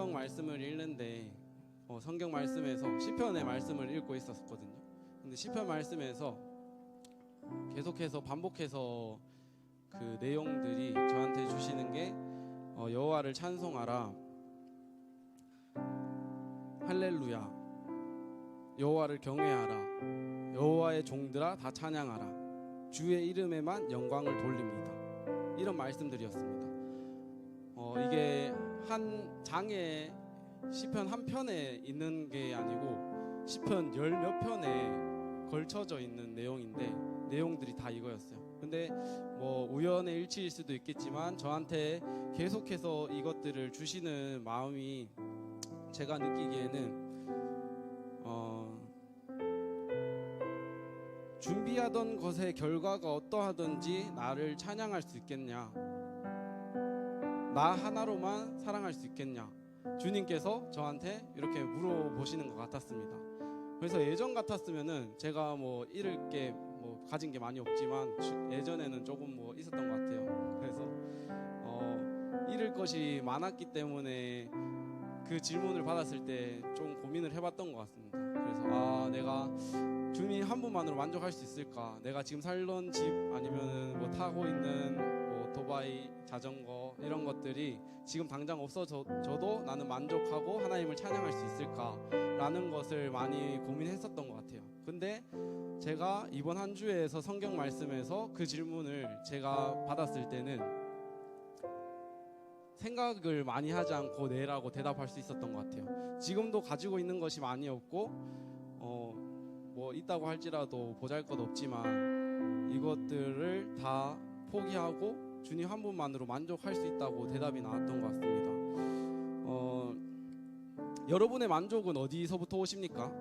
성경 말씀을 읽는데 성경 말씀에서 시편의 말씀을 읽고 있었거든요. 근데 시편 말씀에서 계속해서 반복해서 그 내용들이 저한테 주시는 게 여호와를 찬송하라, 할렐루야, 여호와를 경외하라, 여호와의 종들아 다 찬양하라, 주의 이름에만 영광을 돌립니다. 이런 말씀들이었습니다. 이게 한 장에 시편 한 편에 있는 게 아니고 시편 열 몇 편에 걸쳐져 있는 내용인데 내용들이 다 이거였어요. 근데 뭐 우연의 일치일 수도 있겠지만 저한테 계속해서 이것들을 주시는 마음이 제가 느끼기에는 준비하던 것의 결과가 어떠하든지 나를 찬양할 수 있겠냐, 나 하나로만 사랑할 수 있겠냐, 주님께서 저한테 이렇게 물어보시는 것 같았습니다. 그래서 예전 같았으면은 제가 뭐 잃을 게 뭐 가진 게 많이 없지만 예전에는 조금 뭐 있었던 것 같아요. 그래서 잃을 것이 많았기 때문에 그 질문을 받았을 때 좀 고민을 해봤던 것 같습니다. 그래서 내가 주님 한 분만으로 만족할 수 있을까? 내가 지금 살던 집 아니면은 뭐 타고 있는 뭐 오토바이, 자전거 이런 것들이 지금 당장 없어져도 나는 만족하고 하나님을 찬양할 수 있을까라는 것을 많이 고민했었던 것 같아요. 근데 제가 이번 한 주에서 성경 말씀에서 그 질문을 제가 받았을 때는 생각을 많이 하지 않고 네라고 대답할 수 있었던 것 같아요. 지금도 가지고 있는 것이 많이 없고 뭐 있다고 할지라도 보잘것 없지만 이것들을 다 포기하고 주님 한 분만으로 만족할 수 있다고 대답이 나왔던 것 같습니다. 여러분의 만족은 어디서부터 오십니까?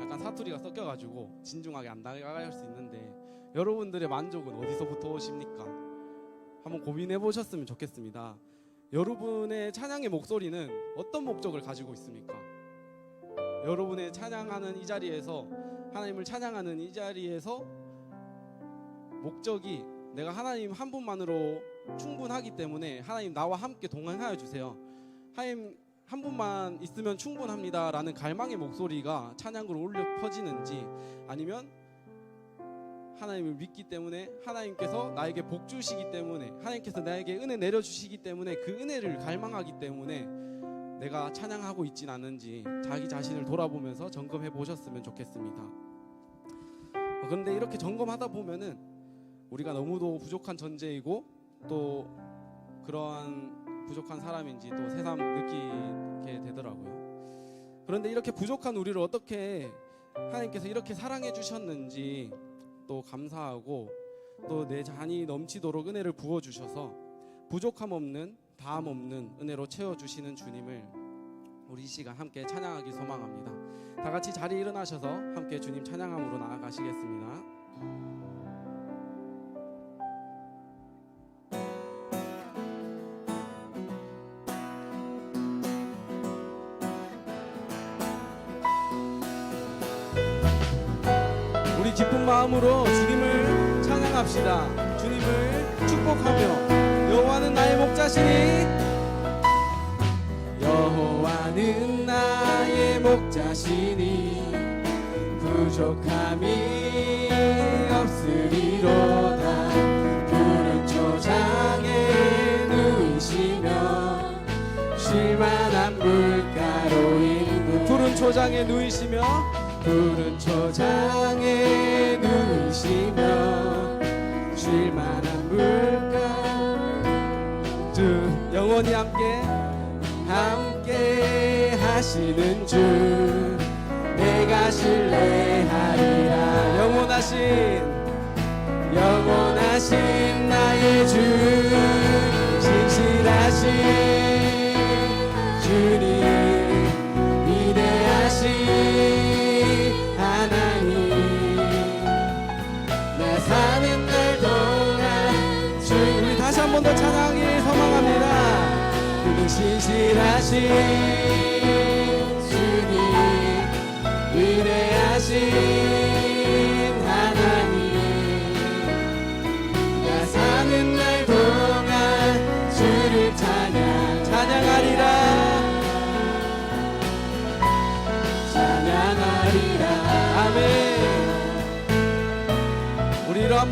약간 사투리가 섞여가지고 진중하게 안 나갈 수 있는데 여러분들의 만족은 어디서부터 오십니까? 한번 고민해 보셨으면 좋겠습니다. 여러분의 찬양의 목소리는 어떤 목적을 가지고 있습니까? 여러분의 찬양하는 이 자리에서, 하나님을 찬양하는 이 자리에서 목적이 내가 하나님 한 분만으로 충분하기 때문에 하나님 나와 함께 동행하여 주세요, 하나님 한 분만 있으면 충분합니다 라는 갈망의 목소리가 찬양으로 울려 퍼지는지, 아니면 하나님을 믿기 때문에 하나님께서 나에게 복 주시기 때문에, 하나님께서 나에게 은혜 내려주시기 때문에 그 은혜를 갈망하기 때문에 내가 찬양하고 있진 않은지 자기 자신을 돌아보면서 점검해 보셨으면 좋겠습니다. 그런데 이렇게 점검하다 보면은 우리가 너무도 부족한 존재이고 또 그러한 부족한 사람인지 또 새삼 느끼게 되더라고요. 그런데 이렇게 부족한 우리를 어떻게 하나님께서 이렇게 사랑해 주셨는지 또 감사하고 또 내 잔이 넘치도록 은혜를 부어주셔서 부족함 없는, 다함 없는 은혜로 채워주시는 주님을 우리 이 시간 함께 찬양하기 소망합니다. 다 같이 자리에 일어나셔서 함께 주님 찬양함으로 나아가시겠습니다. 우리 기쁜 마음으로 주님을 찬양합시다. 주님을 축복하며 여호와는 나의 목자시니, 여호와는 나의 목자시니 부족함이 없으리로다. 푸른 초장에 누이시며 쉴만한 물가로 있는, 푸른 초장에 누이시며 푸른 초장에 누이시며 쉴만한 물가, 주 영원히 함께 하시는 주 내가 신뢰하리라. 영원하신 나의 주, 신실하신 주님, 위대하신 하나님, 나 사는 날 동안 주, 우리 다시 한 번 더 찬양하기 소망합니다. 그는 신실하신 주님, 위대하신 하나님, 나 사는 날 동안 주를 찬양하리라.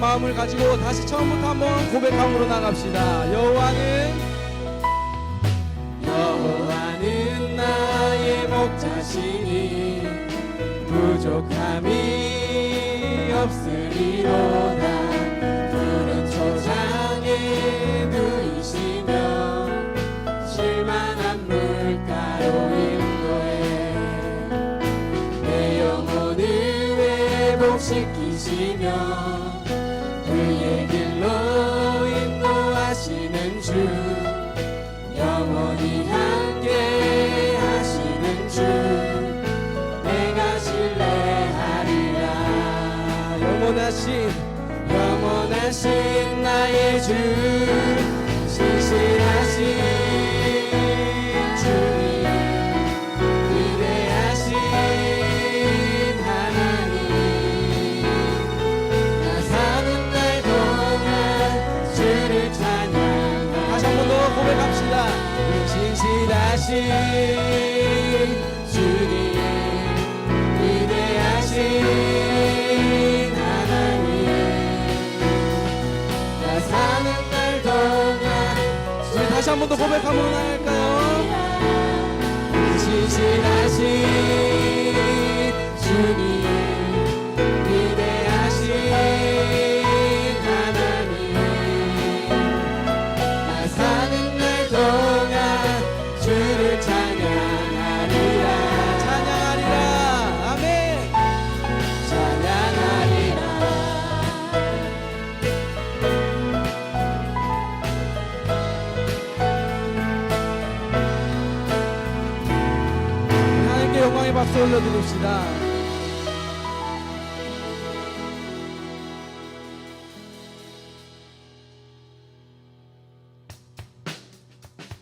마음을 가지고 다시 처음부터 한번 고백함으로 나갑시다. 여호와는 나의 목자시니 부족함이 없으리로다. 푸른 초장에 누이시며 실만한 물가로 인도해 내 영혼을 회복시키시며 그의 길로 인도하시는 주, 영원히 함께 하시는 주, 내가 신뢰하리라. 영원하신 나의 주, 신실하신 주님, 위대하신 하나님, 나 사는 날 동안 주를 찬양하리. 다시 한 번 더 고백합시다. 신실하신 주님, 위대하신 하나님, 나 사는 날 동안. 우리 다시 한 번 더 고백함으로 나갈까요? 신실하신 주님, 위대하신 하나님, 나 사는 날 동안 주를 찬양하리라. 찬양하리라. 아멘. 찬양하리라. 하나님께 영광의 박수 올려드립시다.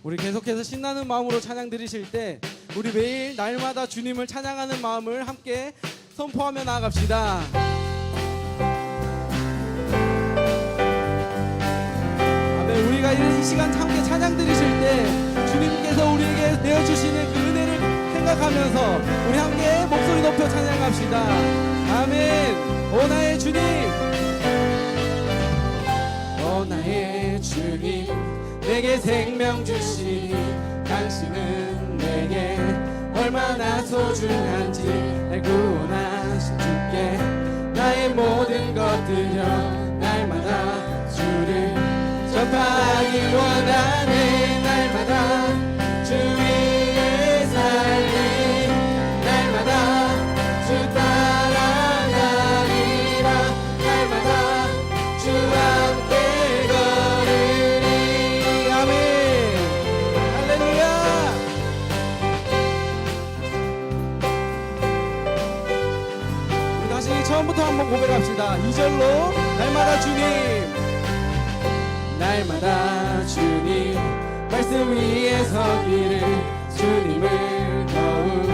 우리 계속해서 신나는 마음으로 찬양 드리실 때 우리 매일 날마다 주님을 찬양하는 마음을 함께 선포하며 나아갑시다. 아멘. 우리가 이 시간 함께 찬양 드리실 때 주님께서 우리에게 내어주시는 그 은혜를 생각하면서 우리 함께 목소리 높여 찬양합시다. 아멘. 오 나의 주님, 오 나의 주님, 내게 생명 주시니 당신은 내게 얼마나 소중한지 날 구원하신 주께 나의 모든 것 드려 날마다 주를 전파하기 원하네. 날마다 주 위에 살리 날마다 주 따라가리라. 날마다 주와 함께 걸으리. 아멘. 할렐루야. 우리 다시 처음부터 한번 고백합시다. 2절로 날마다 주님, 날마다 주님 말씀 위에 서기를 주님을 더욱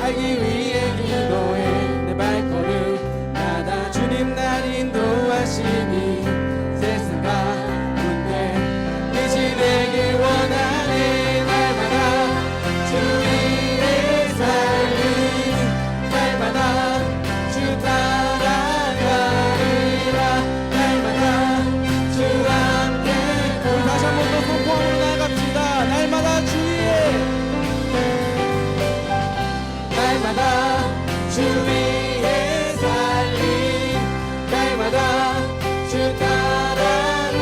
알기 위해 기도해 내 발걸음 나다 주님 날 인도하시니 세상 가운데 내 지내길 원하네. 날마다 주 위에 살리 날마다 주 따라가리라. 날마다 주와 함께. 우리 다시 한 번 더 선포하며 나갑시다. 날마다 주 위에, 날마다 주 위에 살리 날마다 주 따라가리라.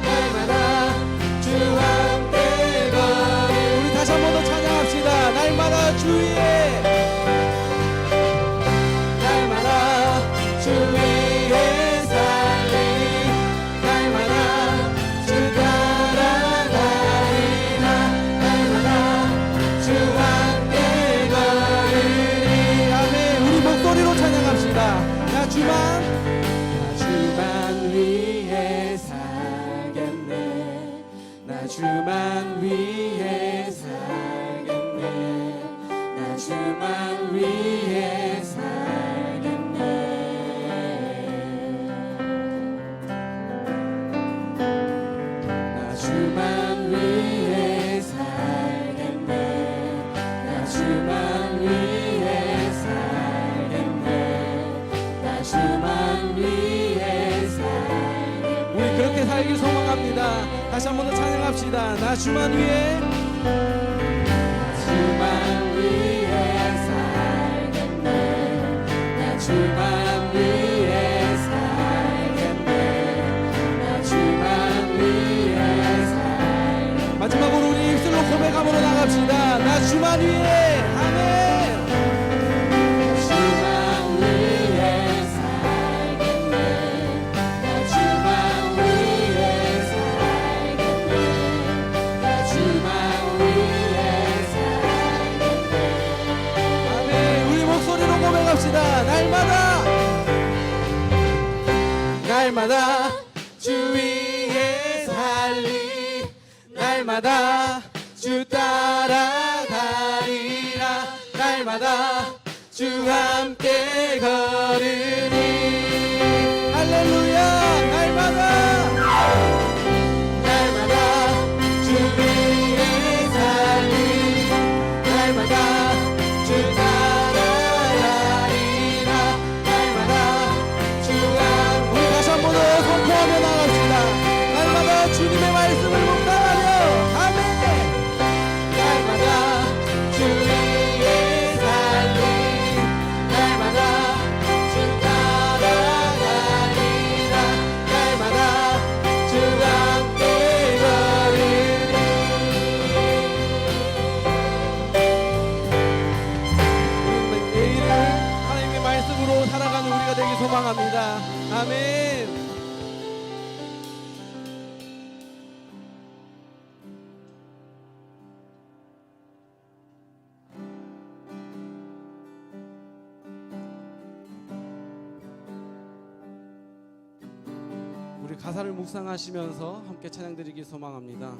날마다 주와 함께 걸으리. 우리 다시 한 번 더 찬양합시다. 날마다 주 위에, 날마다 주 위에 살리 날마다 주 따라가리라. 날마다 주와 함께 걸으리. 아멘. 우리 목소리로 찬양합시다. 나 주만 위해 살겠네. 나 주만 위해 살겠네. 나 주만 위해 살겠네. 나 주만 위해 살겠네. 나 주만 위해 살겠네. 나 주만 위해 한 번 더 찬양합시다. 나 주만 위해 주만 위해 살겠네. 나 주만 위해 살겠네. 나 주만 위해 살겠네. 마지막으로 우리 입술로 고백함으로 나갑시다. 나 주만 위해 아멘. 날마다 주 위에 살리 날마다 주 따라가리라 날마다 주 함께 걸으니 할렐루야 날마다 주 위에 살리 날마다 주 따라가리라 날마다 주 함께 다시 한 번 더 선포하며 나갑시다. 날마다 주님의 말씀을 묵상하며 아멘. 날마다 주 위에 살리 날마다 주 따라가리라 날마다 주 함께 걸으리. 내일을 하나님의 말씀으로 살아가는 우리가 되길 소망합니다. 아멘. 우리 가사를 묵상하시면서 함께 찬양드리길 소망합니다.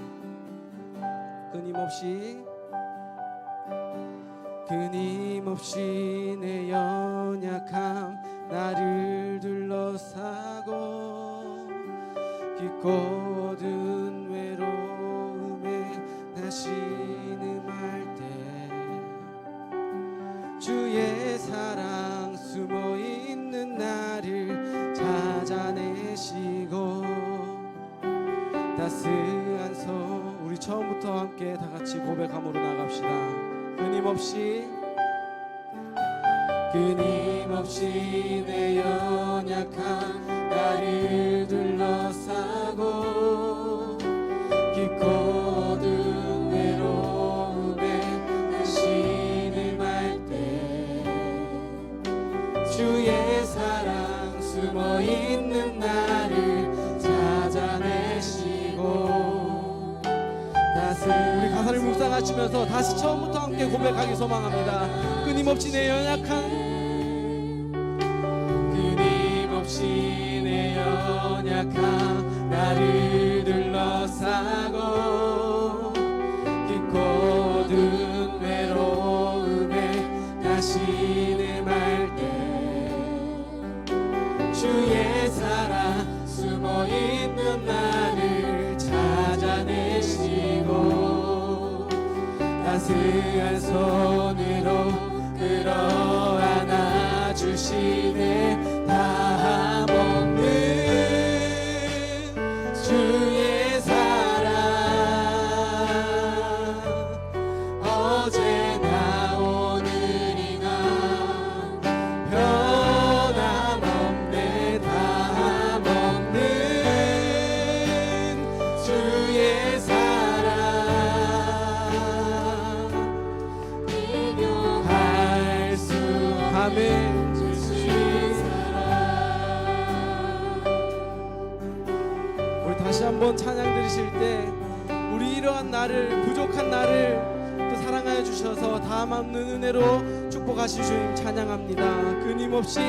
끊임없이 내 연약함 나를 둘러싸고 깊고 어두운 외로움에 나 신음할 때 주의 사랑 숨어있는 나를 찾아내시고 따스한 손 우리 처음부터 함께 다같이 고백함으로 나갑시다. 끊임없이 내 연약한 나를 둘러싸고 깊고 어두운 외로움에 나 신음할 때 주의 사랑 숨어있는 나를 찾아내시고 우리 가사를 묵상하시면서 다시 처음부터 함께 고백하기 소망합니다. 끊임없이 내 연약한 나를 둘러싸고 깊고 어두운 외로움에 나 신음할 때 주의 사랑 숨어있는 나를 찾아내시고 따스한 손으로 끌어안아 주시네. 다 먹는 주의 사랑 어제나 오늘이나 변함없네. 다 먹는 주의 사랑 비교할 수 없는 다시 한번 찬양 드리실 때 우리 이러한 나를 부족한 나를 또 사랑하여 주셔서 다음 없는 은혜로 축복하실 주님 찬양합니다. 끊임없이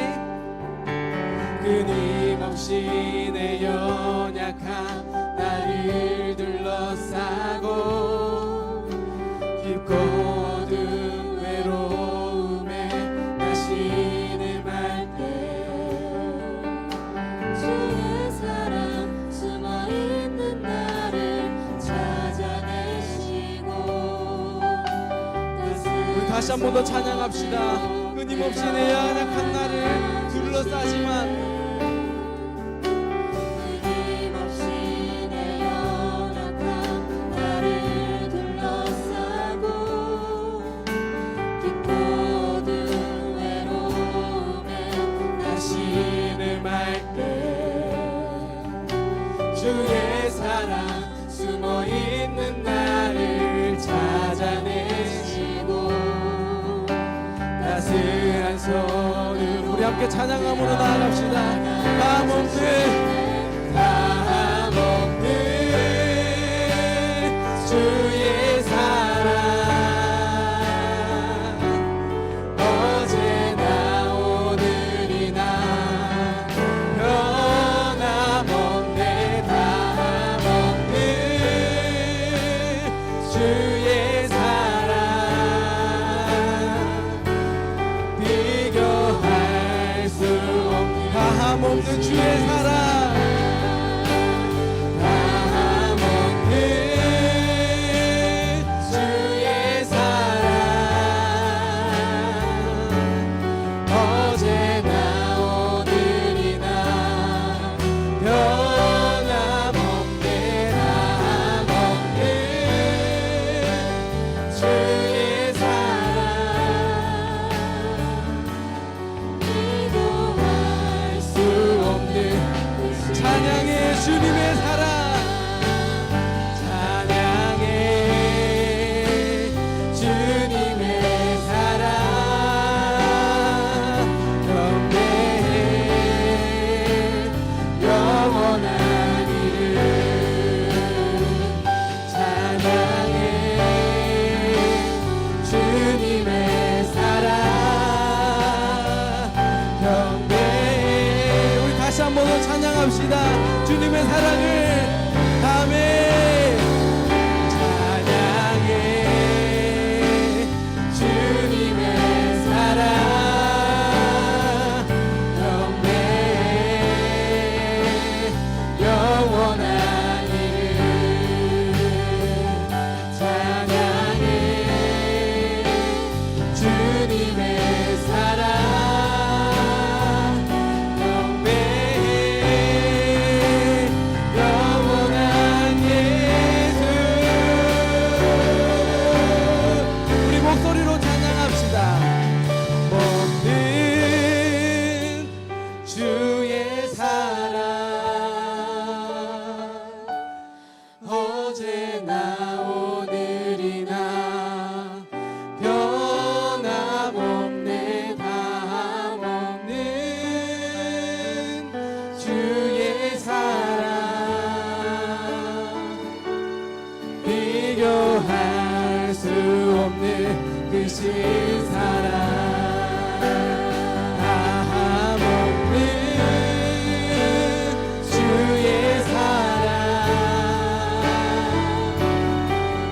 내 연약한 나를 둘러싸고 깊고 어두운 외로움에 나 신음할 때 주의 사랑 숨어있는 나를 찾아내시고 우리 다시 한 번 더 찬양합시다. 끊임없이 내 연약한 나를 둘러싸지만 끊임없이 내 연약한 함께 찬양함으로 나아갑시다. 다음 없는 다음 없는 주의 사랑 어제나 오늘이나 변함없네. 다음 없는 주의 사랑 비교할 수 없는 다음 없는 주의 사랑 주의 사랑 어제나 오늘이나 변함없네. 다함없는 주의 사랑 비교할 수 없는 찬양해 주님의 사랑 찬양해 주님의 사랑 경배해 영원한 이름 찬양해 주님의 사랑 경배해. 우리 다시 한번 더 찬양합시다. 주님의 사랑을 다음에 찬양해 주님의 사랑 경배해 영원한 이름 찬양해 주님의 사랑 경배해 영원한 예수. 우리 목소리로 찬양합시다. 없는 주의 사랑 어제나 오늘이나 변함없네. 다함없는 주의 사랑 비교할 수 없는 그 신사랑 다함없는 주의 사랑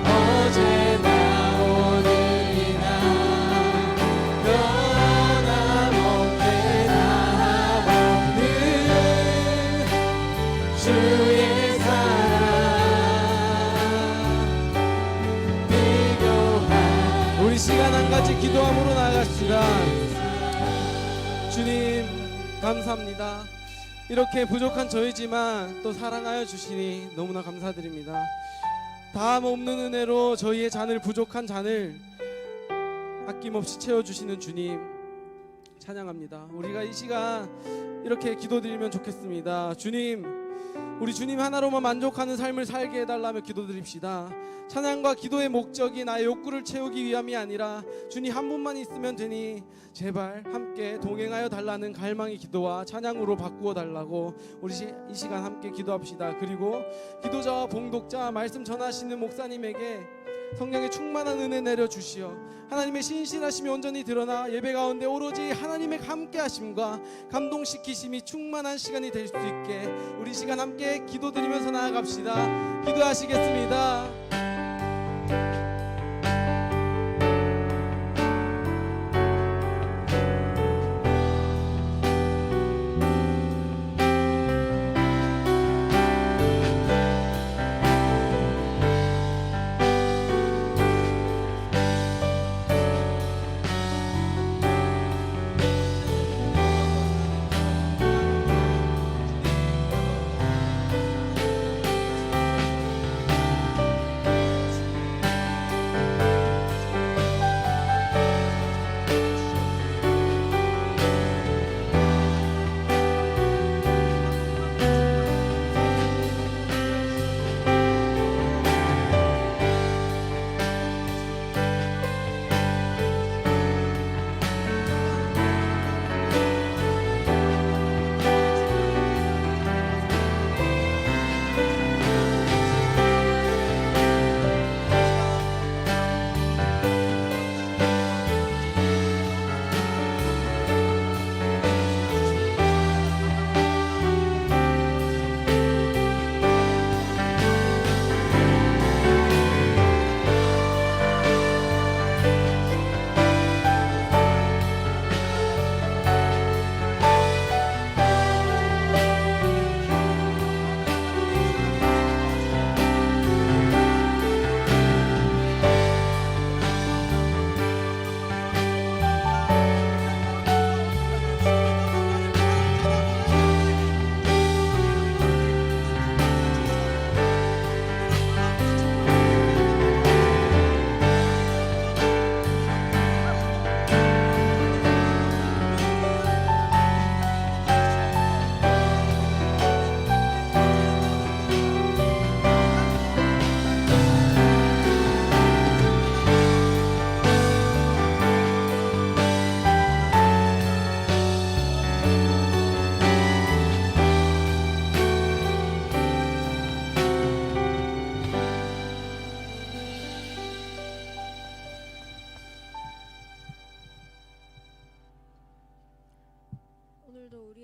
어제나 오늘이나 변함없네. 다함없는 주의 사랑 비교할 우리 시간 한 가지 기도함으로 나아갑시다. 주님 감사합니다. 이렇게 부족한 저희지만 또 사랑하여 주시니 너무나 감사드립니다. 다함 없는 은혜로 저희의 잔을 부족한 잔을 아낌없이 채워주시는 주님 찬양합니다. 우리가 이 시간 이렇게 기도드리면 좋겠습니다. 주님, 우리 주님 하나로만 만족하는 삶을 살게 해달라며 기도드립시다. 찬양과 기도의 목적이 나의 욕구를 채우기 위함이 아니라 주님 한 분만 있으면 되니 제발 함께 동행하여 달라는 갈망의 기도와 찬양으로 바꾸어 달라고 우리 이 시간 함께 기도합시다. 그리고 기도자와 봉독자 말씀 전하시는 목사님에게 성령의 충만한 은혜 내려주시어 하나님의 신실하심이 온전히 드러나 예배 가운데 오로지 하나님의 함께하심과 감동시키심이 충만한 시간이 될 수 있게 우리 시간 함께 기도드리면서 나아갑시다. 기도하시겠습니다.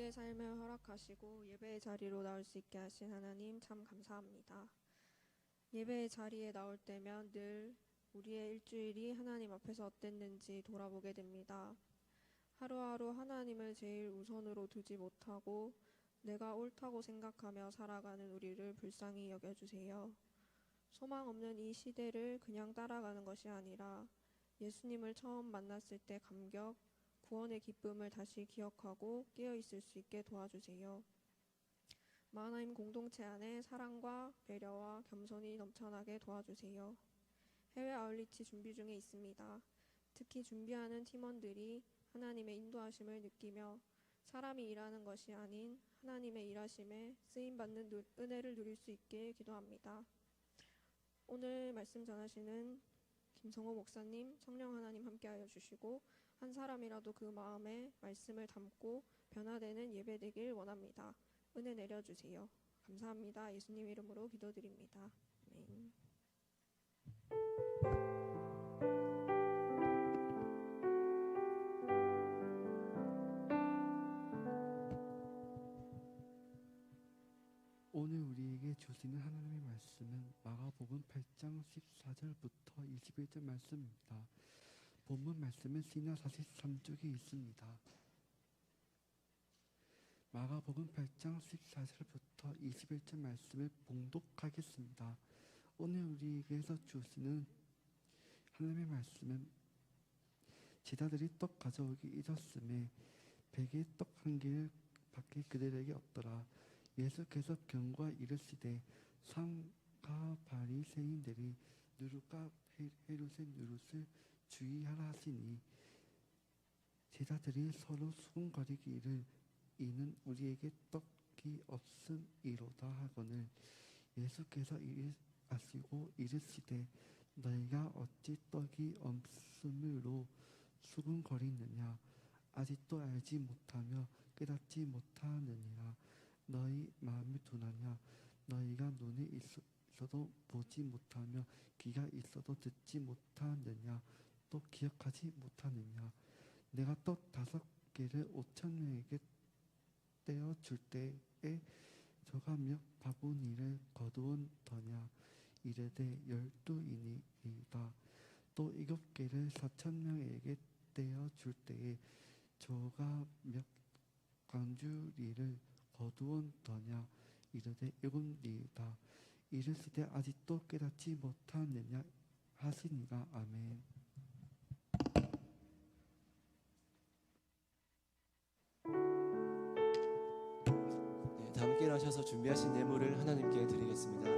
우리의 삶을 허락하시고 예배의 자리로 나올 수 있게 하신 하나님 참 감사합니다. 예배의 자리에 나올 때면 늘 우리의 일주일이 하나님 앞에서 어땠는지 돌아보게 됩니다. 하루하루 하나님을 제일 우선으로 두지 못하고 내가 옳다고 생각하며 살아가는 우리를 불쌍히 여겨주세요. 소망 없는 이 시대를 그냥 따라가는 것이 아니라 예수님을 처음 만났을 때 감격, 구원의 기쁨을 다시 기억하고 깨어있을 수 있게 도와주세요. 마하나임 공동체 안에 사랑과 배려와 겸손이 넘쳐나게 도와주세요. 해외 아울리치 준비 중에 있습니다. 특히 준비하는 팀원들이 하나님의 인도하심을 느끼며 사람이 일하는 것이 아닌 하나님의 일하심에 쓰임받는 은혜를 누릴 수 있게 기도합니다. 오늘 말씀 전하시는 김성호 목사님, 성령 하나님 함께하여 주시고 한 사람이라도 그 마음에 말씀을 담고 변화되는 예배 되길 원합니다. 은혜 내려주세요. 감사합니다. 예수님 이름으로 기도드립니다. 아멘. 오늘 우리에게 주시는 하나님의 말씀은 마가복음 8장 14절부터 21절 말씀입니다. 본문 말씀은 시나 43쪽에 있습니다. 마가복음 8장 14절부터 21절 말씀을 봉독하겠습니다. 오늘 우리에게서 주시는 하나님의 말씀은 제자들이 떡 가져오기 잊었음에 베개에 떡 한 개를 밖에 그들에게 없더라. 예수께서 경고하 이르시되 상가 바리새인들이 누룩과 헤롯의 누룩을 주의하라 하시니 제자들이 서로 수군거리기를 이는 우리에게 떡이 없음이로다 하거늘 예수께서 아시고 이르시되 너희가 어찌 떡이 없음으로 수군거리느냐 아직도 알지 못하며 깨닫지 못하느니라 너희 마음이 둔하냐 너희가 눈이 있어도 보지 못하며 귀가 있어도 듣지 못하느냐 또 기억하지 못하느냐 내가 떡 5개를 5,000명에게 떼어 줄 때에 저가 몇 바구니를 거두온 더냐 이르되 12이니이다 또 7개를 4,000명에게 떼어 줄 때에 저가 몇 강주리를 거두온 더냐 이르되 7이다 이르시되 아직도 깨닫지 못하느냐 하시니라. 아멘. 네, 다 함께 일어나셔서 준비하신 예물을 하나님께 드리겠습니다.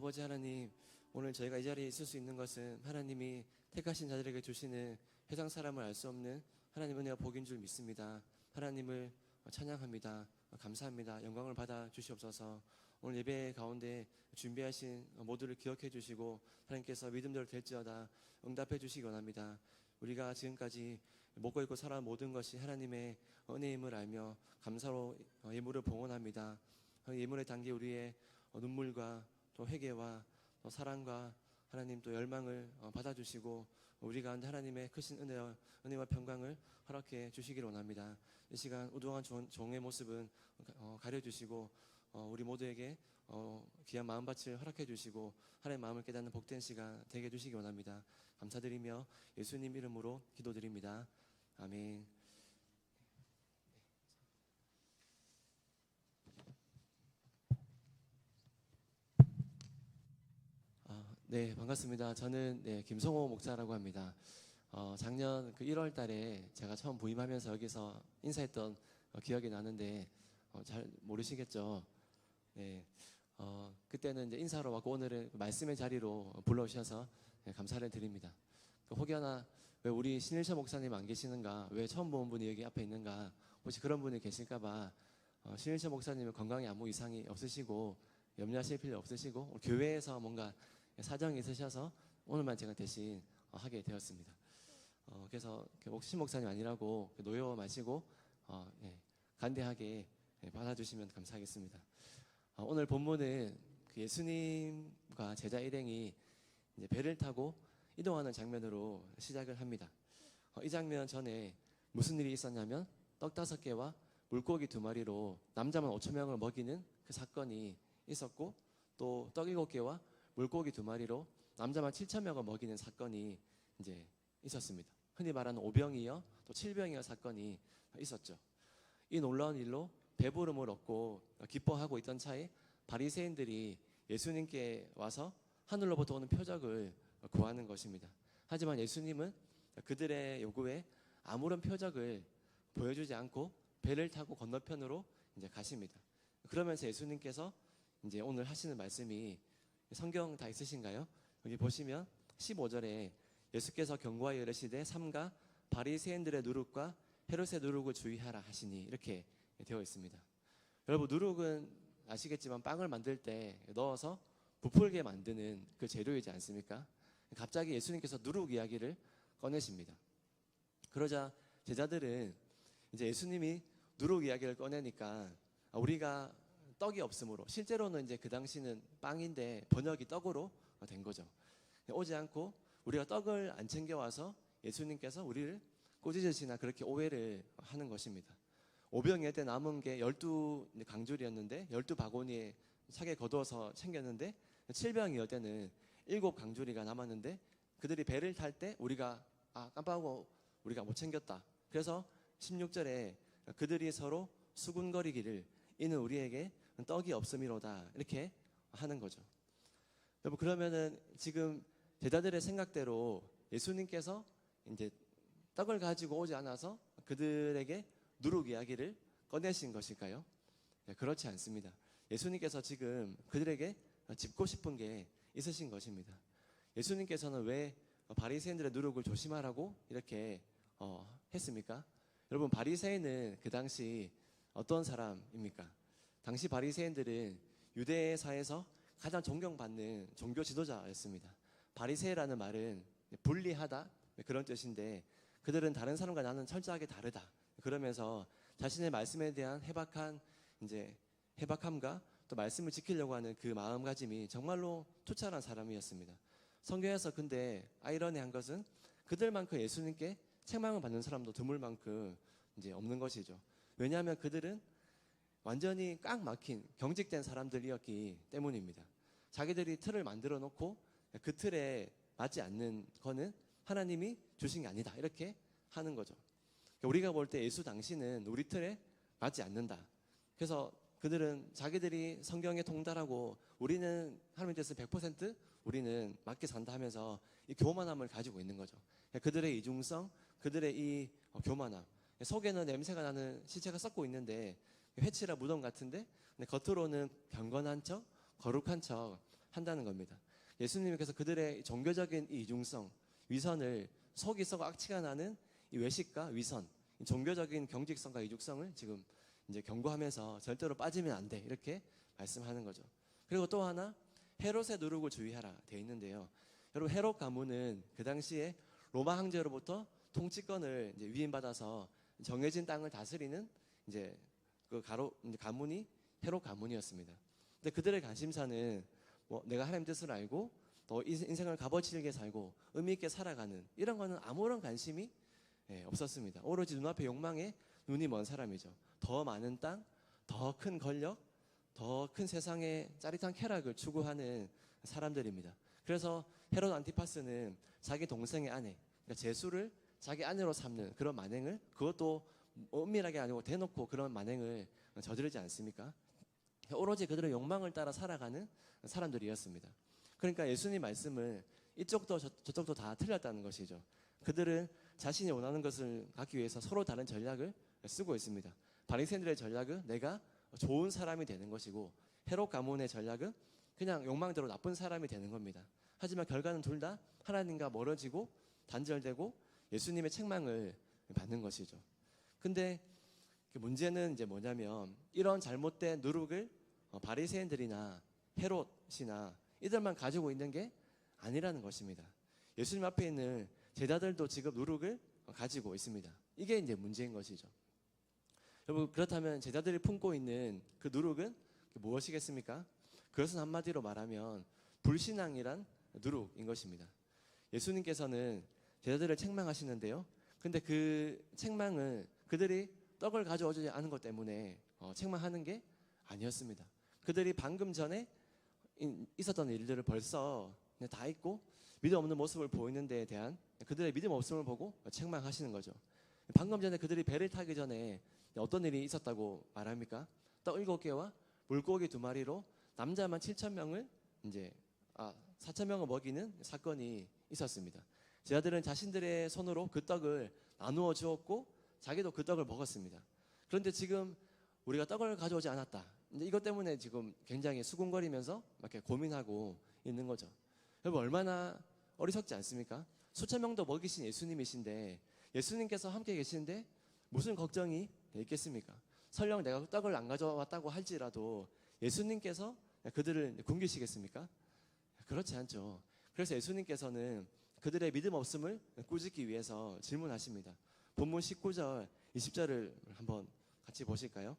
아버지 하나님, 오늘 저희가 이 자리에 있을 수 있는 것은 하나님이 택하신 자들에게 주시는 세상 사람을 알 수 없는 하나님 은혜와 복인 줄 믿습니다. 하나님을 찬양합니다. 감사합니다. 영광을 받아 주시옵소서. 오늘 예배 가운데 준비하신 모두를 기억해 주시고 하나님께서 믿음대로 될지어다 응답해 주시기 원합니다. 우리가 지금까지 먹고 입고 살아온 모든 것이 하나님의 은혜임을 알며 감사로 예물을 봉헌합니다. 예물에 담긴 우리의 눈물과 또 회개와 또 사랑과 하나님 또 열망을 받아주시고 우리 가운데 하나님의 크신 은혜와 평강을 허락해 주시기를 원합니다. 이 시간 우두한 종의 모습은 가려주시고 우리 모두에게 귀한 마음밭을 허락해 주시고 하나님의 마음을 깨닫는 복된 시간 되게 해주시기 원합니다. 감사드리며 예수님 이름으로 기도드립니다. 아멘. 네, 반갑습니다. 저는 김성호 목사라고 합니다. 작년 그 1월 달에 제가 처음 부임하면서 여기서 인사했던 기억이 나는데 잘 모르시겠죠? 네, 그때는 이제 인사로 왔고 오늘은 말씀의 자리로 불러주셔서 감사를 드립니다. 혹여나 왜 우리 신일철 목사님 안 계시는가? 왜 처음 본 분이 여기 앞에 있는가? 혹시 그런 분이 계실까봐 신일철 목사님은 건강에 아무 이상이 없으시고 염려하실 필요 없으시고 교회에서 뭔가 사정이 있으셔서 오늘만 제가 대신 하게 되었습니다. 그래서 신 목사님 아니라고 노여 마시고 간대하게 받아주시면 감사하겠습니다. 오늘 본문은 그 예수님과 제자 일행이 이제 배를 타고 이동하는 장면으로 시작을 합니다. 이 장면 전에 무슨 일이 있었냐면 떡 5개와 물고기 2마리로 남자만 5,000명을 먹이는 그 사건이 있었고 또 떡 7개와 물고기 2마리로 남자만 7,000명을 먹이는 사건이 이제 있었습니다. 흔히 말하는 오병이어 또 칠병이어 사건이 있었죠. 이 놀라운 일로 배부름을 얻고 기뻐하고 있던 차에 바리새인들이 예수님께 와서 하늘로부터 오는 표적을 구하는 것입니다. 하지만 예수님은 그들의 요구에 아무런 표적을 보여주지 않고 배를 타고 건너편으로 이제 가십니다. 그러면서 예수님께서 이제 오늘 하시는 말씀이 성경 다 있으신가요? 여기 보시면 15절에 예수께서 경고하여 이르시되 삼가 바리새인들의 누룩과 헤롯의 누룩을 주의하라 하시니 이렇게 되어 있습니다. 여러분 누룩은 아시겠지만 빵을 만들 때 넣어서 부풀게 만드는 그 재료이지 않습니까? 갑자기 예수님께서 누룩 이야기를 꺼내십니다. 그러자 제자들은 이제 예수님이 누룩 이야기를 꺼내니까 우리가 떡이 없으므로 실제로는 이제 그 당시는 빵인데 번역이 떡으로 된 거죠. 오지 않고 우리가 떡을 안 챙겨와서 예수님께서 우리를 꼬지듯이나 그렇게 오해를 하는 것입니다. 오병이어 때 남은 게 12강줄이었는데 12바구니에 차게 거두어서 챙겼는데 칠병이어 때는 7강줄이가 남았는데 그들이 배를 탈 때 우리가 깜빡하고 우리가 못 챙겼다. 그래서 16절에 그들이 서로 수군거리기를 이는 우리에게 떡이 없음이로다 이렇게 하는 거죠. 여러분 그러면은 지금 제자들의 생각대로 예수님께서 이제 떡을 가지고 오지 않아서 그들에게 누룩 이야기를 꺼내신 것일까요? 네, 그렇지 않습니다. 예수님께서 지금 그들에게 짚고 싶은 게 있으신 것입니다. 예수님께서는 왜 바리새인들의 누룩을 조심하라고 이렇게 했습니까? 여러분 바리새인은 그 당시 어떤 사람입니까? 당시 바리새인들은 유대사에서 가장 존경받는 종교 지도자였습니다. 바리새라는 말은 분리하다 그런 뜻인데 그들은 다른 사람과 나는 철저하게 다르다. 그러면서 자신의 말씀에 대한 해박함과 또 말씀을 지키려고 하는 그 마음가짐이 정말로 투철한 사람이었습니다. 성경에서 근데 아이러니한 것은 그들만큼 예수님께 책망을 받는 사람도 드물 만큼 이제 없는 것이죠. 왜냐하면 그들은 완전히 꽉 막힌 경직된 사람들이었기 때문입니다. 자기들이 틀을 만들어 놓고 그 틀에 맞지 않는 거는 하나님이 주신 게 아니다 이렇게 하는 거죠. 우리가 볼 때 예수 당시는 우리 틀에 맞지 않는다. 그래서 그들은 자기들이 성경에 통달하고 우리는 하나님 뜻을 100% 우리는 맞게 산다 하면서 이 교만함을 가지고 있는 거죠. 그들의 이중성, 그들의 이 교만함. 속에는 냄새가 나는 시체가 썩고 있는데 회치라 무덤 같은데 겉으로는 경건한 척, 거룩한 척 한다는 겁니다. 예수님께서 그들의 종교적인 이 이중성, 위선을 속이 썩어 악취가 나는 이 외식과 위선, 이 종교적인 경직성과 이중성을 지금 이제 경고하면서 절대로 빠지면 안 돼 이렇게 말씀하는 거죠. 그리고 또 하나 헤롯의 누룩을 주의하라 되어 있는데요. 여러분 헤롯 가문은 그 당시에 로마 황제로부터 통치권을 이제 위임받아서 정해진 땅을 다스리는 이제 그 가문이 헤롯 가문이었습니다. 근데 그들의 관심사는 내가 하나님 뜻을 알고 또 인생을 값어치게 살고 의미 있게 살아가는 이런 거는 아무런 관심이 없었습니다. 오로지 눈앞의 욕망에 눈이 먼 사람이죠. 더 많은 땅, 더 큰 권력, 더 큰 세상의 짜릿한 쾌락을 추구하는 사람들입니다. 그래서 헤롯 안티파스는 자기 동생의 아내, 그러니까 제수를 자기 아내로 삼는 그런 만행을, 그것도 은밀하게 아니고 대놓고 그런 만행을 저지르지 않습니까? 오로지 그들의 욕망을 따라 살아가는 사람들이었습니다. 그러니까 예수님 말씀을 이쪽도 저쪽도 다 틀렸다는 것이죠. 그들은 자신이 원하는 것을 갖기 위해서 서로 다른 전략을 쓰고 있습니다. 바리새인들의 전략은 내가 좋은 사람이 되는 것이고, 헤롯 가문의 전략은 그냥 욕망대로 나쁜 사람이 되는 겁니다. 하지만 결과는 둘 다 하나님과 멀어지고 단절되고 예수님의 책망을 받는 것이죠. 근데 문제는 이제 뭐냐면, 이런 잘못된 누룩을 바리새인들이나 헤롯이나 이들만 가지고 있는 게 아니라는 것입니다. 예수님 앞에 있는 제자들도 지금 누룩을 가지고 있습니다. 이게 이제 문제인 것이죠. 여러분, 그렇다면 제자들이 품고 있는 그 누룩은 무엇이겠습니까? 그것은 한마디로 말하면 불신앙이란 누룩인 것입니다. 예수님께서는 제자들을 책망하시는데요. 근데 그 책망은 그들이 떡을 가져오지 않은 것 때문에 책망하는 게 아니었습니다. 그들이 방금 전에 있었던 일들을 벌써 다 잊고 믿음 없는 모습을 보이는 데에 대한 그들의 믿음 없음을 보고 책망하시는 거죠. 방금 전에 그들이 배를 타기 전에 어떤 일이 있었다고 말합니까? 떡 7개와 물고기 2마리로 남자만 7,000명을 이제 4,000명을 먹이는 사건이 있었습니다. 제자들은 자신들의 손으로 그 떡을 나누어 주었고 자기도 그 떡을 먹었습니다. 그런데 지금 우리가 떡을 가져오지 않았다. 이것 때문에 지금 굉장히 수군거리면서 이렇게 고민하고 있는 거죠. 여러분, 얼마나 어리석지 않습니까? 수천 명도 먹이신 예수님이신데, 예수님께서 함께 계시는데 무슨 걱정이 있겠습니까? 설령 내가 떡을 안 가져왔다고 할지라도 예수님께서 그들을 굶기시겠습니까? 그렇지 않죠. 그래서 예수님께서는 그들의 믿음 없음을 꾸짖기 위해서 질문하십니다. 본문 19절, 20절을 한번 같이 보실까요?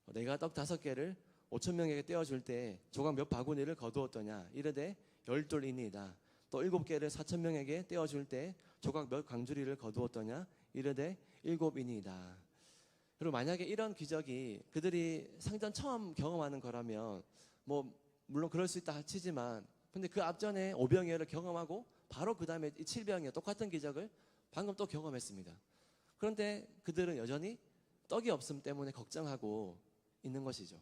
내가 떡 5개를 5,000명에게 떼어줄 때 조각 몇 바구니를 거두었더냐? 이르되 10돌이니이다. 또 7개를 4,000명에게 떼어줄 때 조각 몇 광주리를 거두었더냐? 이르되 7이니이다. 여러분, 만약에 이런 기적이 그들이 상전 처음 경험하는 거라면 물론 그럴 수 있다 치지만, 근데 그 앞전에 5병이어를 경험하고 바로 그 다음에 이 7병이어 똑같은 기적을 방금 또 경험했습니다. 그런데 그들은 여전히 떡이 없음 때문에 걱정하고 있는 것이죠.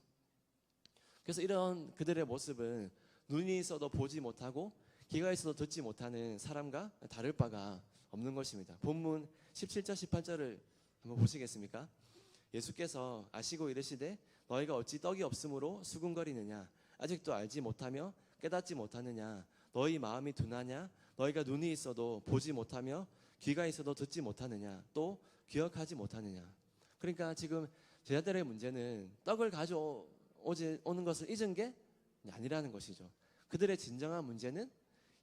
그래서 이런 그들의 모습은 눈이 있어도 보지 못하고 귀가 있어도 듣지 못하는 사람과 다를 바가 없는 것입니다. 본문 17절 18절을 한번 보시겠습니까? 예수께서 아시고 이르시되 너희가 어찌 떡이 없으므로 수군거리느냐? 아직도 알지 못하며 깨닫지 못하느냐? 너희 마음이 둔하냐? 너희가 눈이 있어도 보지 못하며 귀가 있어도 듣지 못하느냐? 또 기억하지 못하느냐? 그러니까 지금 제자들의 문제는 떡을 가져오는 것을 잊은 게 아니라는 것이죠. 그들의 진정한 문제는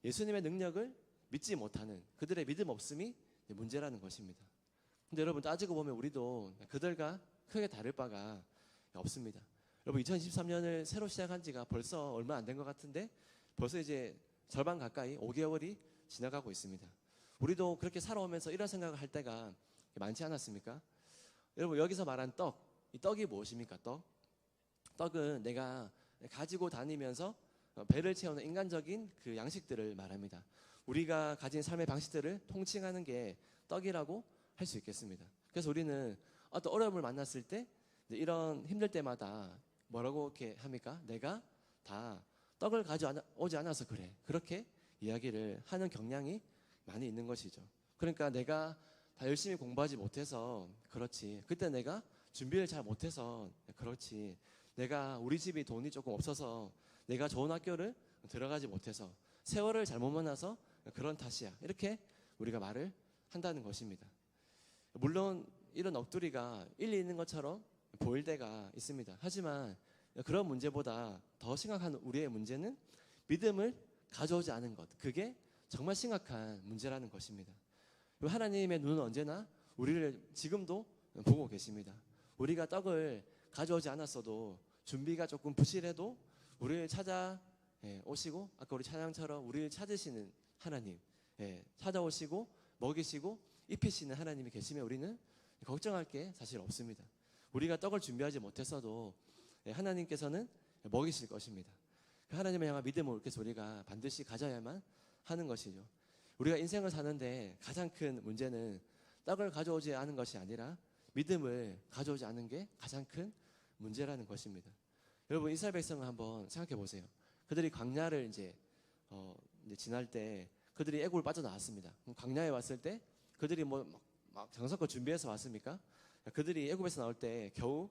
예수님의 능력을 믿지 못하는 그들의 믿음 없음이 문제라는 것입니다. 근데 여러분, 따지고 보면 우리도 그들과 크게 다를 바가 없습니다. 여러분, 2023년을 새로 시작한 지가 벌써 얼마 안 된 것 같은데 벌써 이제 절반 가까이 5개월이 지나가고 있습니다. 우리도 그렇게 살아오면서 이런 생각을 할 때가 많지 않았습니까? 여러분, 여기서 말한 떡, 이 떡이 무엇입니까? 떡은 내가 가지고 다니면서 배를 채우는 인간적인 그 양식들을 말합니다. 우리가 가진 삶의 방식들을 통칭하는 게 떡이라고 할 수 있겠습니다. 그래서 우리는 어떤 어려움을 만났을 때 이런 힘들 때마다 뭐라고 이렇게 합니까? 내가 다 떡을 가져오지 않아서 그래. 그렇게 이야기를 하는 경향이 많이 있는 것이죠. 그러니까 내가 다 열심히 공부하지 못해서 그렇지. 그때 내가 준비를 잘 못해서 그렇지. 내가 우리 집이 돈이 조금 없어서 내가 좋은 학교를 들어가지 못해서 세월을 잘못 만나서 그런 탓이야. 이렇게 우리가 말을 한다는 것입니다. 물론 이런 넋두리가 일리 있는 것처럼 보일 때가 있습니다. 하지만 그런 문제보다 더 심각한 우리의 문제는 믿음을 가져오지 않은 것. 그게 정말 심각한 문제라는 것입니다. 하나님의 눈은 언제나 우리를 지금도 보고 계십니다. 우리가 떡을 가져오지 않았어도 준비가 조금 부실해도 우리를 찾아오시고 아까 우리 찬양처럼 우리를 찾으시는 하나님, 찾아오시고 먹이시고 입히시는 하나님이 계시면 우리는 걱정할 게 사실 없습니다. 우리가 떡을 준비하지 못했어도 하나님께서는 먹이실 것입니다. 하나님을 향한 믿음을 그래서 우리가 반드시 가져야만 하는 것이죠. 우리가 인생을 사는데 가장 큰 문제는 떡을 가져오지 않은 것이 아니라 믿음을 가져오지 않은 게 가장 큰 문제라는 것입니다. 여러분 이스라엘 백성을 한번 생각해 보세요. 그들이 광야를 이제 지날 때 그들이 애굽을 빠져나왔습니다. 그럼 광야에 왔을 때 그들이 막 정성껏 준비해서 왔습니까? 그들이 애굽에서 나올 때 겨우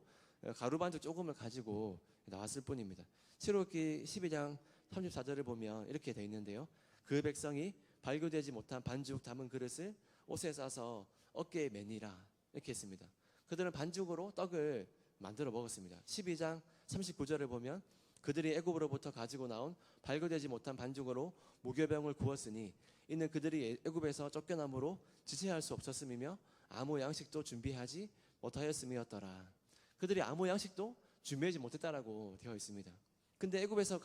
가루 반죽 조금을 가지고 나왔을 뿐입니다. 출애굽기 12장 34절을 보면 이렇게 되어 있는데요. 그 백성이 발교되지 못한 반죽 담은 그릇을 옷에 싸서 어깨에 매니라 이렇게 했습니다. 그들은 반죽으로 떡을 만들어 먹었습니다. 12장 39절을 보면 그들이 애굽으로부터 가지고 나온 발교되지 못한 반죽으로 무교병을 구웠으니 이는 그들이 애굽에서 쫓겨남으로 지체할 수 없었음이며 아무 양식도 준비하지 못하였음이었더라. 그들이 아무 양식도 준비하지 못했다라고 되어 있습니다. 근데 애굽에서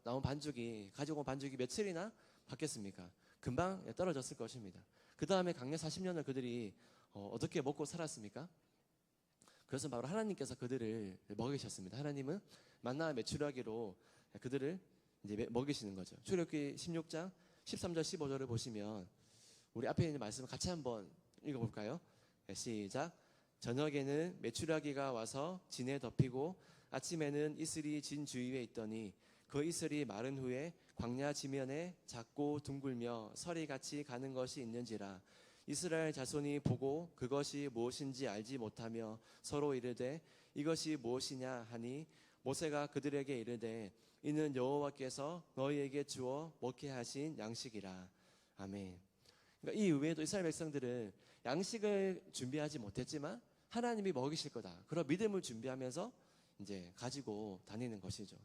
나온 반죽이 가지고 온 반죽이 며칠이나 바뀌었습니까? 금방 떨어졌을 것입니다. 그 다음에 광야 40년을 그들이 어떻게 먹고 살았습니까? 그래서 바로 하나님께서 그들을 먹이셨습니다. 하나님은 만나 메추라기로 그들을 이제 먹이시는 거죠. 출애굽기 16장 13절 15절을 보시면 우리 앞에 있는 말씀을 같이 한번 읽어볼까요? 시작. 저녁에는 메추라기가 와서 진에 덮이고 아침에는 이슬이 진 주위에 있더니 그 이슬이 마른 후에 광야 지면에 작고 둥글며 서리같이 가는 것이 있는지라. 이스라엘 자손이 보고 그것이 무엇인지 알지 못하며 서로 이르되 이것이 무엇이냐 하니 모세가 그들에게 이르되 이는 여호와께서 너희에게 주어 먹게 하신 양식이라. 아멘. 그러니까 이 이후에도 이스라엘 백성들은 양식을 준비하지 못했지만 하나님이 먹이실 거다. 그런 믿음을 준비하면서 이제 가지고 다니는 것이죠.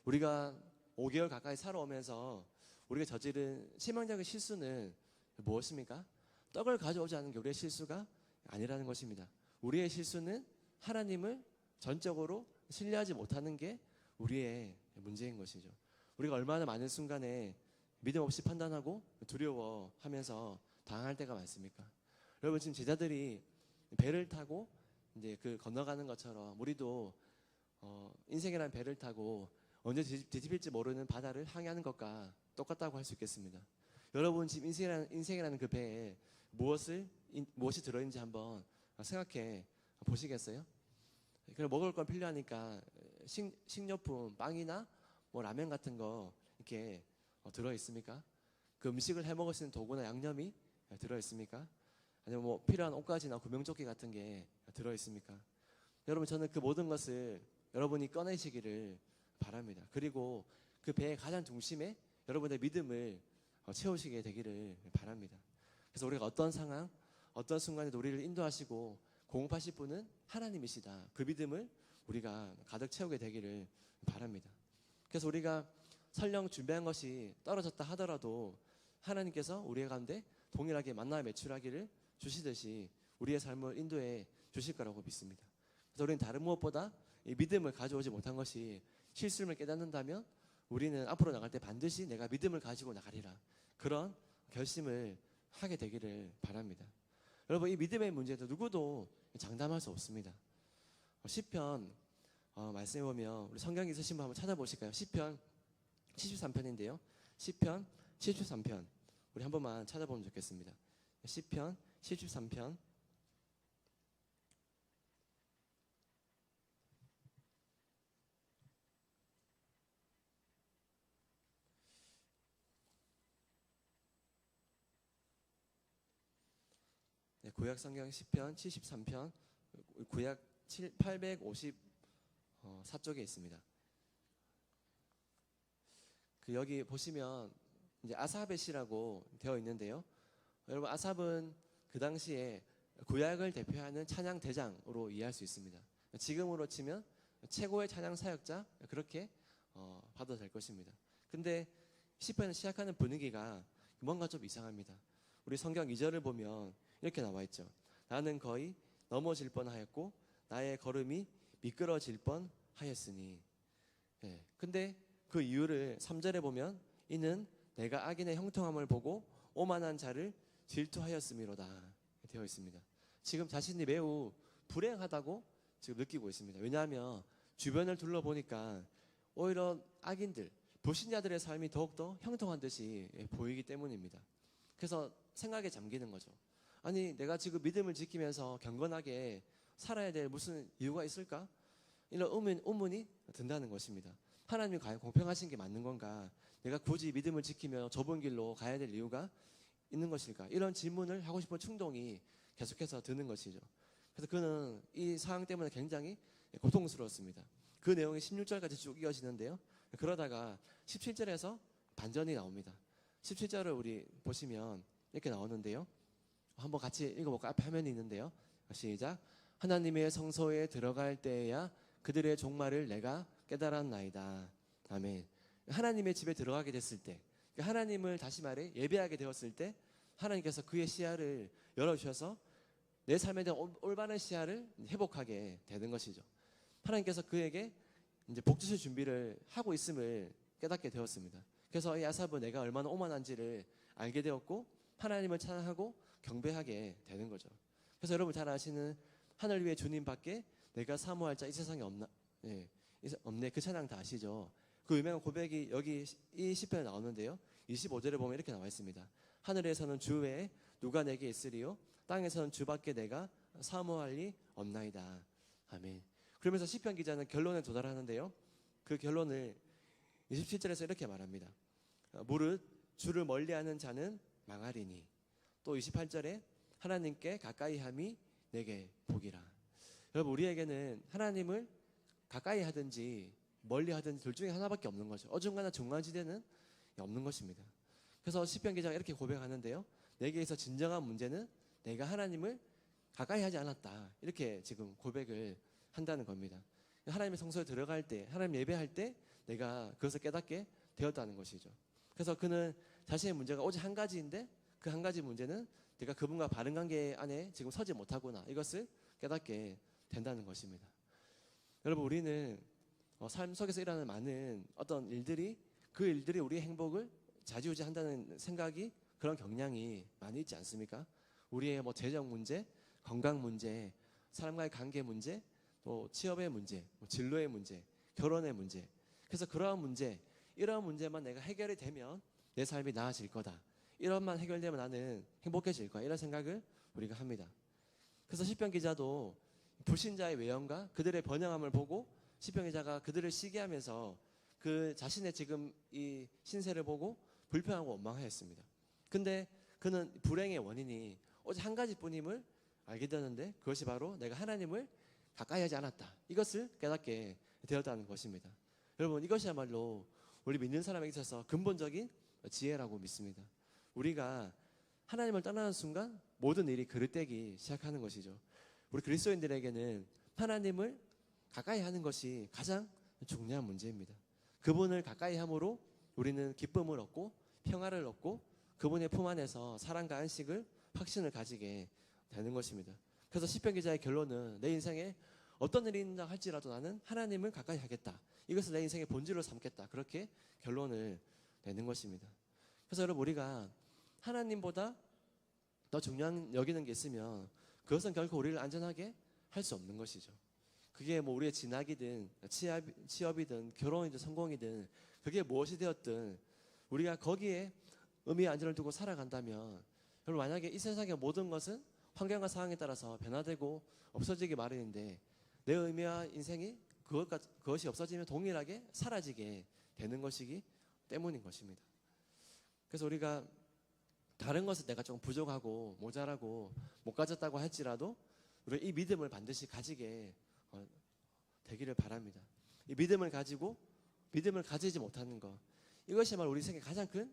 우리가 5개월 가까이 살아오면서 우리가 저지른 치명적인 실수는 무엇입니까? 떡을 가져오지 않은 게 우리의 실수가 아니라는 것입니다. 우리의 실수는 하나님을 전적으로 신뢰하지 못하는 게 우리의 문제인 것이죠. 우리가 얼마나 많은 순간에 믿음 없이 판단하고 두려워하면서 당할 때가 많습니까? 여러분 지금 제자들이 배를 타고 이제 그 건너가는 것처럼 우리도 인생이라는 배를 타고 언제 뒤집힐지 모르는 바다를 항해하는 것과 똑같다고 할 수 있겠습니다. 여러분 지금 인생이라는 그 배에 무엇이 들어있는지 한번 생각해 보시겠어요? 그럼 먹을 건 필요하니까 식료품, 빵이나 뭐 라면 같은 거 이렇게 들어있습니까? 그 음식을 해 먹을 수 있는 도구나 양념이 들어있습니까? 아니면 뭐 필요한 옷가지나 구명조끼 같은 게 들어있습니까? 여러분 저는 그 모든 것을 여러분이 꺼내시기를 바랍니다. 그리고 그 배의 가장 중심에 여러분의 믿음을 채우시게 되기를 바랍니다. 그래서 우리가 어떤 상황, 어떤 순간에도 우리를 인도하시고 공급하실 분은 하나님이시다. 그 믿음을 우리가 가득 채우게 되기를 바랍니다. 그래서 우리가 설령 준비한 것이 떨어졌다 하더라도 하나님께서 우리 가운데 동일하게 만나 매출하기를 주시듯이 우리의 삶을 인도해 주실 거라고 믿습니다. 그래서 우리는 다른 무엇보다 이 믿음을 가져오지 못한 것이 실수를 깨닫는다면 우리는 앞으로 나갈 때 반드시 내가 믿음을 가지고 나가리라. 그런 결심을 하게 되기를 바랍니다. 여러분 이 믿음의 문제도 누구도 장담할 수 없습니다. 시편 말씀해 보면 우리 성경에 있으신 분 한번 찾아보실까요? 시편 73편인데요. 시편 73편 우리 한 번만 찾아보면 좋겠습니다. 시편 73편 구약 성경 시편 73편 구약 854쪽에 있습니다. 그 여기 보시면 이제 아삽의 시라고 되어 있는데요. 여러분 아삽은 그 당시에 구약을 대표하는 찬양 대장으로 이해할 수 있습니다. 지금으로 치면 최고의 찬양 사역자 그렇게 봐도 될 것입니다. 근데 시편을 시작하는 분위기가 뭔가 좀 이상합니다. 우리 성경 2절을 보면 이렇게 나와 있죠. 나는 거의 넘어질 뻔하였고 나의 걸음이 미끄러질 뻔하였으니. 근데 그 이유를 3절에 보면 이는 내가 악인의 형통함을 보고 오만한 자를 질투하였음이로다 되어 있습니다. 지금 자신이 매우 불행하다고 지금 느끼고 있습니다. 왜냐하면 주변을 둘러보니까 오히려 악인들, 불신자들의 삶이 더욱더 형통한 듯이 보이기 때문입니다. 그래서 생각에 잠기는 거죠. 아니, 내가 지금 믿음을 지키면서 경건하게 살아야 될 무슨 이유가 있을까? 이런 의문이 든다는 것입니다. 하나님이 과연 공평하신 게 맞는 건가? 내가 굳이 믿음을 지키며 좁은 길로 가야 될 이유가 있는 것일까? 이런 질문을 하고 싶은 충동이 계속해서 드는 것이죠. 그래서 그는 이 상황 때문에 굉장히 고통스러웠습니다. 그 내용이 16절까지 쭉 이어지는데요. 그러다가 17절에서 반전이 나옵니다. 17절을 우리 보시면 이렇게 나오는데요. 한번 같이 읽어볼까? 앞에 화면이 있는데요. 시작. 하나님의 성소에 들어갈 때에야 그들의 종말을 내가 깨달았나이다. 아멘. 하나님의 집에 들어가게 됐을 때, 하나님을 다시 말해 예배하게 되었을 때 하나님께서 그의 시야를 열어주셔서 내 삶에 대한 올바른 시야를 회복하게 되는 것이죠. 하나님께서 그에게 이제 복 주실 준비를 하고 있음을 깨닫게 되었습니다. 그래서 이 아삽은 내가 얼마나 오만한지를 알게 되었고 하나님을 찬양하고 경배하게 되는 거죠. 그래서 여러분 잘 아시는 하늘 위에 주님밖에 내가 사모할 자 이 세상에 없나? 없네. 그 찬양 다 아시죠? 그 유명한 고백이 여기 이 시편에 나오는데요. 25절에 보면 이렇게 나와 있습니다. 하늘에서는 주 외에 누가 내게 있으리요? 땅에서는 주밖에 내가 사모할 리 없나이다. 아멘. 그러면서 시편 기자는 결론에 도달하는데요. 그 결론을 27절에서 이렇게 말합니다. 무릇 주를 멀리하는 자는 망하리니. 또 28절에 하나님께 가까이함이 내게 복이라. 여러분, 우리에게는 하나님을 가까이 하든지 멀리 하든지 둘 중에 하나밖에 없는 거죠. 어중간한 중간지대는 없는 것입니다. 그래서 시편 기자가 이렇게 고백하는데요. 내게 있어 진정한 문제는 내가 하나님을 가까이 하지 않았다. 이렇게 지금 고백을 한다는 겁니다. 하나님의 성소에 들어갈 때, 하나님 예배할 때 내가 그것을 깨닫게 되었다는 것이죠. 그래서 그는 자신의 문제가 오직 한 가지인데 그 한 가지 문제는 내가 그분과 바른 관계 안에 지금 서지 못하구나. 이것을 깨닫게 된다는 것입니다. 여러분, 우리는 삶 속에서 일어나는 많은 어떤 일들이 그 일들이 우리의 행복을 좌지우지한다는 생각이 그런 경향이 많이 있지 않습니까? 우리의 뭐 재정 문제, 건강 문제, 사람과의 관계 문제, 또 취업의 문제, 진로의 문제, 결혼의 문제. 그래서 그러한 문제, 이러한 문제만 내가 해결이 되면 내 삶이 나아질 거다. 이런만 해결되면 나는 행복해질 거야. 이런 생각을 우리가 합니다. 그래서 시편 기자도 불신자의 외형과 그들의 번영함을 보고 시편 기자가 그들을 시기하면서 그 자신의 지금 이 신세를 보고 불평하고 원망하였습니다. 근데 그는 불행의 원인이 오직 한 가지뿐임을 알게 되었는데 그것이 바로 내가 하나님을 가까이 하지 않았다. 이것을 깨닫게 되었다는 것입니다. 여러분, 이것이야말로 우리 믿는 사람에게 있어서 근본적인 지혜라고 믿습니다. 우리가 하나님을 떠나는 순간 모든 일이 그릇되기 시작하는 것이죠. 우리 그리스도인들에게는 하나님을 가까이 하는 것이 가장 중요한 문제입니다. 그분을 가까이 함으로 우리는 기쁨을 얻고 평화를 얻고 그분의 품 안에서 사랑과 안식을 확신을 가지게 되는 것입니다. 그래서 시편 기자의 결론은 내 인생에 어떤 일이 있나 할지라도 나는 하나님을 가까이 하겠다. 이것을 내 인생의 본질로 삼겠다. 그렇게 결론을 내는 것입니다. 그래서 여러분, 우리가 하나님보다 더 중요한 여기는 게 있으면 그것은 결코 우리를 안전하게 할 수 없는 것이죠. 그게 뭐 우리의 진학이든 취업이든 결혼이든 성공이든 그게 무엇이 되었든 우리가 거기에 의미의 안전을 두고 살아간다면 여러분, 만약에 이 세상의 모든 것은 환경과 상황에 따라서 변화되고 없어지기 마련인데 내 의미와 인생이 그것이 없어지면 동일하게 사라지게 되는 것이기 때문인 것입니다. 그래서 우리가 다른 것을 내가 조금 부족하고 모자라고 못 가졌다고 할지라도 우리가 이 믿음을 반드시 가지게 되기를 바랍니다. 이 믿음을 가지고 믿음을 가지지 못하는 것, 이것이야말로 우리 생에 가장 큰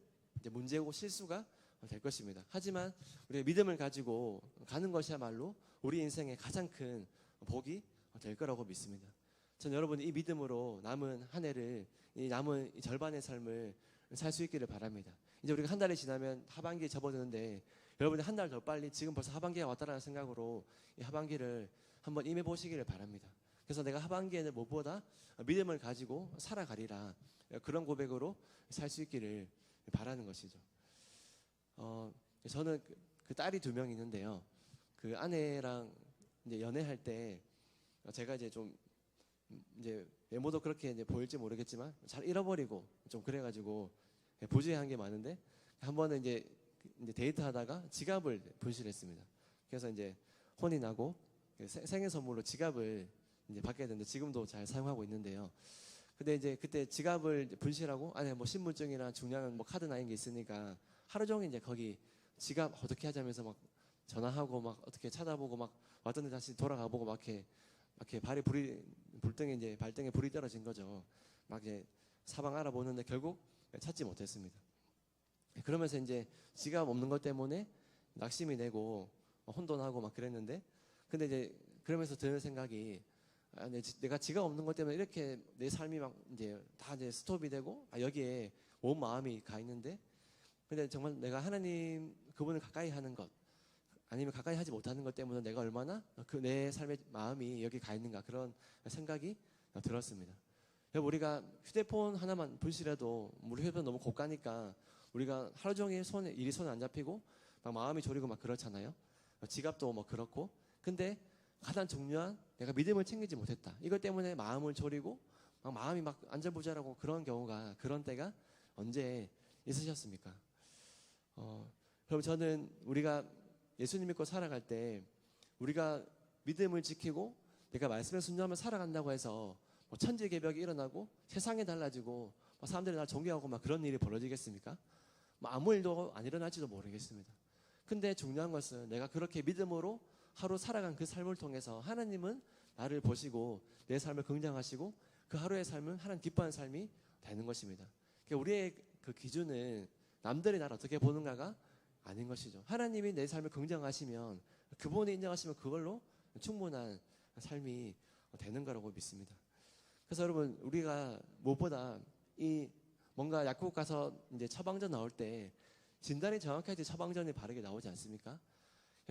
문제고 실수가 될 것입니다. 하지만 우리가 믿음을 가지고 가는 것이야말로 우리 인생의 가장 큰 복이 될 거라고 믿습니다. 저는 여러분이 이 믿음으로 남은 한 해를, 이 남은 이 절반의 삶을 살 수 있기를 바랍니다. 이제 우리가 한 달이 지나면 하반기에 접어드는데 여러분이 한 달 더 빨리 지금 벌써 하반기가 왔다라는 생각으로 이 하반기를 한번 임해 보시기를 바랍니다. 그래서 내가 하반기에는 무엇보다 믿음을 가지고 살아가리라, 그런 고백으로 살 수 있기를 바라는 것이죠. 저는 그 딸이 2명 있는데요. 그 아내랑 이제 연애할 때 제가 이제 좀 이제 외모도 그렇게 이제 보일지 모르겠지만 잘 잃어버리고 좀 그래가지고 부주의한 게 많은데 한 번은 이제 데이트하다가 지갑을 분실했습니다. 그래서 이제 혼이 나고 생일 선물로 지갑을 이제 받게 됐는데 지금도 잘 사용하고 있는데요. 근데 이제 그때 지갑을 분실하고 안에 뭐 신분증이나 중요한 뭐 카드나 이런 게 있으니까 하루 종일 이제 거기 지갑 어떻게 하자면서 막 전화하고 막 어떻게 찾아보고 막 왔던데 다시 돌아가보고 막 이렇게 불등에 이제 발등에 불이 떨어진 거죠. 막 이제 사방 알아보는데 결국 찾지 못했습니다. 그러면서 이제 지갑 없는 것 때문에 낙심이 되고 혼돈하고 막 그랬는데 근데 이제 그러면서 드는 생각이 내가 지갑 없는 것 때문에 이렇게 내 삶이 막 이제 다 이제 스톱이 되고 여기에 온 마음이 가 있는데 근데 정말 내가 하나님 그분을 가까이 하는 것 아니면 가까이 하지 못하는 것 때문에 내가 얼마나 그 내 삶의 마음이 여기 가 있는가 그런 생각이 들었습니다. 우리가 휴대폰 하나만 분실해도 우리 휴대폰 너무 고가니까 우리가 하루 종일 일이 손에 안 잡히고 막 마음이 졸이고 막 그렇잖아요. 지갑도 뭐 그렇고 근데 가장 중요한 내가 믿음을 챙기지 못했다. 이것 때문에 마음을 졸이고 막 마음이 막 안절부절하고 그런 때가 언제 있으셨습니까? 그럼 저는 우리가 예수님 믿고 살아갈 때 우리가 믿음을 지키고 내가 말씀에 순종하며 살아간다고 해서 뭐 천지개벽이 일어나고 세상이 달라지고 사람들이 날 존경하고 막 그런 일이 벌어지겠습니까? 뭐 아무 일도 안 일어날지도 모르겠습니다. 근데 중요한 것은 내가 그렇게 믿음으로 하루 살아간 그 삶을 통해서 하나님은 나를 보시고 내 삶을 긍정하시고 그 하루의 삶은 하나님 기뻐하는 삶이 되는 것입니다. 그러니까 우리의 그 기준은 남들이 나를 어떻게 보는가가 아닌 것이죠. 하나님이 내 삶을 긍정하시면 그분이 인정하시면 그걸로 충분한 삶이 되는 거라고 믿습니다. 그래서 여러분 우리가 무엇보다 이 뭔가 약국 가서 이제 처방전 나올 때 진단이 정확해야지 처방전이 바르게 나오지 않습니까?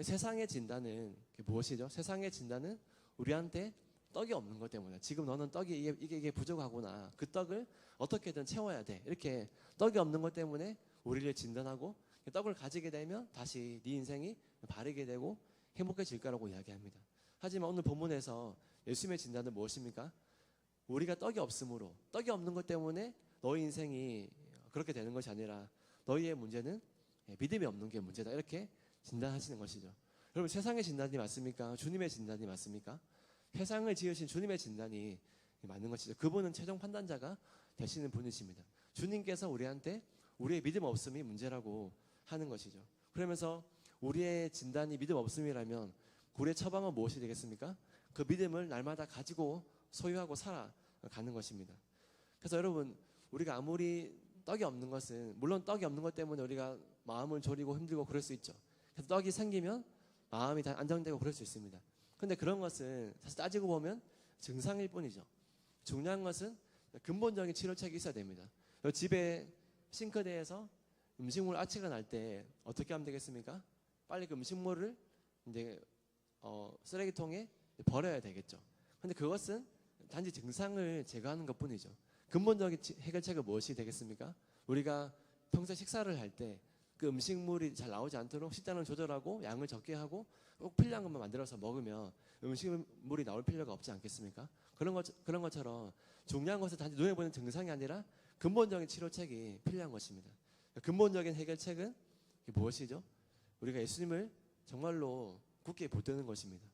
세상의 진단은 무엇이죠? 세상의 진단은 우리한테 떡이 없는 것 때문에 지금 너는 떡이 이게 부족하구나. 그 떡을 어떻게든 채워야 돼. 이렇게 떡이 없는 것 때문에 우리를 진단하고 떡을 가지게 되면 다시 네 인생이 바르게 되고 행복해질 거라고 이야기합니다. 하지만 오늘 본문에서 예수님의 진단은 무엇입니까? 우리가 떡이 없으므로 떡이 없는 것 때문에 너희 인생이 그렇게 되는 것이 아니라 너희의 문제는 믿음이 없는 게 문제다. 이렇게 진단하시는 것이죠. 여러분 세상의 진단이 맞습니까? 주님의 진단이 맞습니까? 세상을 지으신 주님의 진단이 맞는 것이죠. 그분은 최종 판단자가 되시는 분이십니다. 주님께서 우리한테 우리의 믿음 없음이 문제라고 하는 것이죠. 그러면서 우리의 진단이 믿음 없음이라면 우리의 처방은 무엇이 되겠습니까? 그 믿음을 날마다 가지고 소유하고 살아가는 것입니다. 그래서 여러분 우리가 아무리 떡이 없는 것은 물론 떡이 없는 것 때문에 우리가 마음을 졸이고 힘들고 그럴 수 있죠. 그래서 떡이 생기면 마음이 다 안정되고 그럴 수 있습니다. 근데 그런 것은 사실 따지고 보면 증상일 뿐이죠. 중요한 것은 근본적인 치료책이 있어야 됩니다. 집에 싱크대에서 음식물 아치가 날 때 어떻게 하면 되겠습니까? 빨리 그 음식물을 이제 쓰레기통에 버려야 되겠죠. 근데 그것은 단지 증상을 제거하는 것뿐이죠. 근본적인 해결책은 무엇이 되겠습니까? 우리가 평소에 식사를 할 때 그 음식물이 잘 나오지 않도록 식단을 조절하고 양을 적게 하고 꼭 필요한 것만 만들어서 먹으면 음식물이 나올 필요가 없지 않겠습니까? 그런 것처럼 중요한 것은 단지 눈에 보이는 증상이 아니라 근본적인 치료책이 필요한 것입니다. 근본적인 해결책은 무엇이죠? 우리가 예수님을 정말로 굳게 붙드는 것입니다.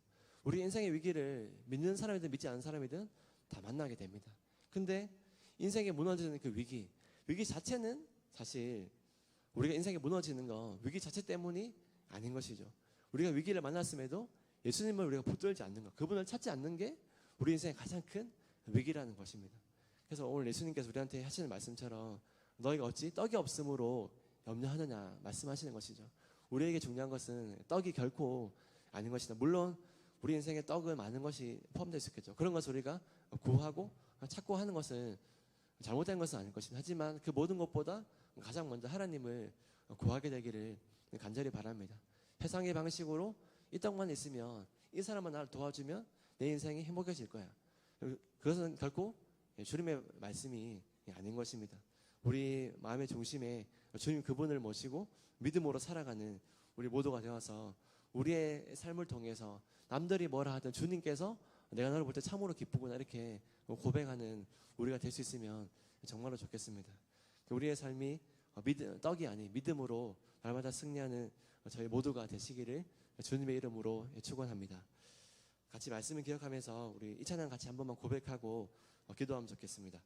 우리 인생의 위기를 믿는 사람이든 믿지 않는 사람이든 다 만나게 됩니다. 근데 인생에 무너지는 그 위기 자체는 사실 우리가 인생에 무너지는 건 위기 자체 때문이 아닌 것이죠. 우리가 위기를 만났음에도 예수님을 우리가 붙들지 않는 것, 그분을 찾지 않는 게 우리 인생의 가장 큰 위기라는 것입니다. 그래서 오늘 예수님께서 우리한테 하시는 말씀처럼 너희가 어찌 떡이 없으므로 염려하느냐 말씀하시는 것이죠. 우리에게 중요한 것은 떡이 결코 아닌 것이다. 물론 우리 인생에 떡은 많은 것이 포함되어 있겠죠. 그런 것을 우리가 구하고 찾고 하는 것은 잘못된 것은 아닐 것입니다. 하지만 그 모든 것보다 가장 먼저 하나님을 구하게 되기를 간절히 바랍니다. 세상의 방식으로 이 떡만 있으면 이 사람만 나를 도와주면 내 인생이 행복해질 거야. 그것은 결코 주님의 말씀이 아닌 것입니다. 우리 마음의 중심에 주님 그분을 모시고 믿음으로 살아가는 우리 모두가 되어서 우리의 삶을 통해서 남들이 뭐라 하든 주님께서 내가 너를 볼 때 참으로 기쁘구나 이렇게 고백하는 우리가 될 수 있으면 정말로 좋겠습니다. 우리의 삶이 떡이 아닌 믿음으로 날마다 승리하는 저희 모두가 되시기를 주님의 이름으로 축원합니다. 같이 말씀을 기억하면서 우리 이 찬양 같이 한 번만 고백하고 기도하면 좋겠습니다.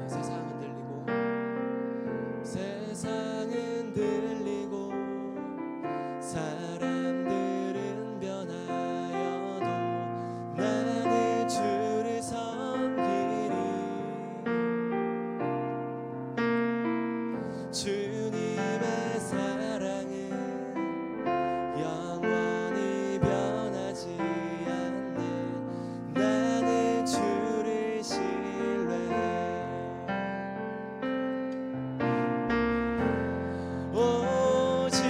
세상은 들리고 세상은 들리고 사람들은 변하여도 나는 주를 섬기리. 주님의 사랑은 영원히 변하지 않네. 나는 주를 신뢰해. 오직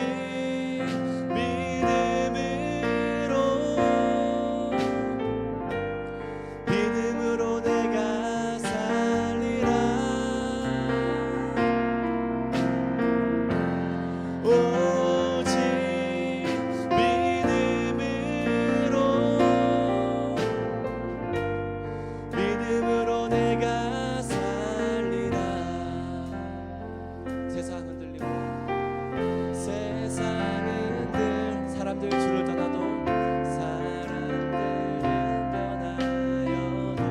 믿음으로 내가 살리라. 오직 믿음으로 내가 살리라. 세상은 들리고 세상은 사람들 주를 떠나도 사람들은 변하여도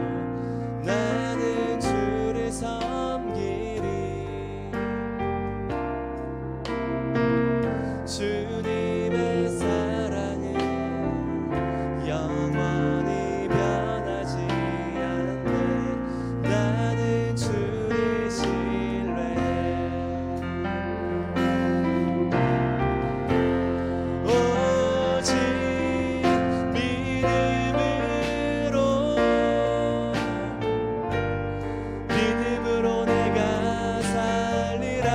나는 주를 섬기리. 주님의 사랑은 영원히 변하지 않네. 나는 주를 신뢰해. 오직 믿음으로 내가 살리라.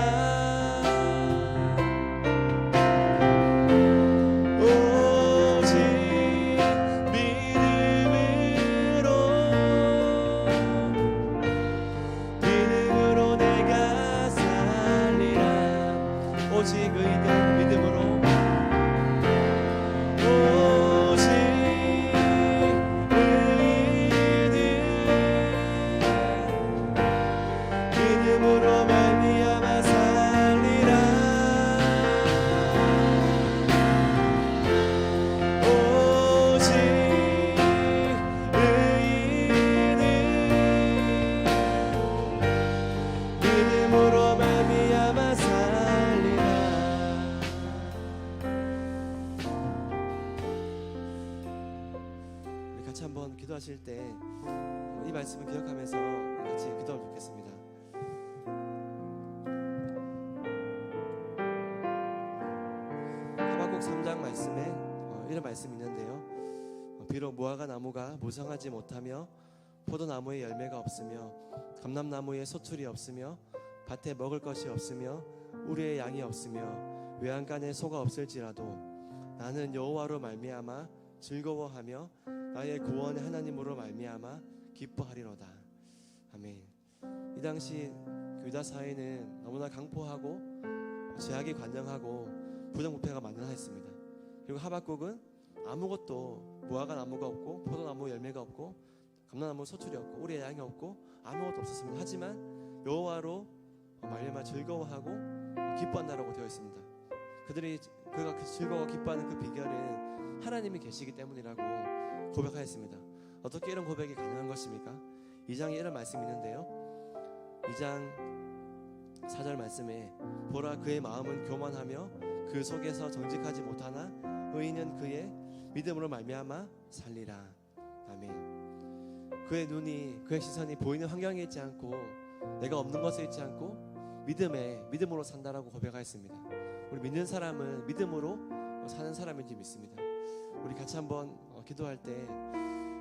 오직 믿음으로 내가 살리라. 오직 믿음으로 오직 믿음으로 말미암아 살리라. 오직 믿음으로 말미암아 살리라. 우리 같이 한번 기도하실 때 이 말씀을 기억하면서 같이 기도하면 좋겠습니다. 하박국 3장 말씀에 이런 말씀이 있는데요. 비록 무화과 나무가 무성하지 못하며 포도나무에 열매가 없으며 감람나무에 소출이 없으며 밭에 먹을 것이 없으며 우리의 양이 없으며 외양간에 소가 없을지라도 나는 여호와로 말미암아 즐거워하며 나의 구원의 하나님으로 말미암아 기뻐하리로다. 아멘. 이 당시 유다 사회는 너무나 강포하고 제약이 관영하고 부정부패가 만연하였습니다. 그리고 하박국은 아무것도 무화과 나무가 없고 포도나무 열매가 없고 감람나무 소출이 없고 우리의 양이 없고 아무것도 없었습니다. 하지만 여호와로 말미암아 즐거워하고 기뻐한다라고 되어 있습니다. 그가 즐거워 기뻐하는 그 비결은 하나님이 계시기 때문이라고 고백하였습니다. 어떻게 이런 고백이 가능한 것입니까? 2장에 이런 말씀이 있는데요. 2장 4절 말씀에 보라 그의 마음은 교만하며 그 속에서 정직하지 못하나 의인은 그의 믿음으로 말미암아 살리라. 아멘. 그의 눈이 그의 시선이 보이는 환경에 있지 않고 내가 없는 것에 있지 않고 믿음으로 산다라고 고백하였습니다. 우리 믿는 사람은 믿음으로 사는 사람인지 믿습니다. 우리 같이 한번 기도할 때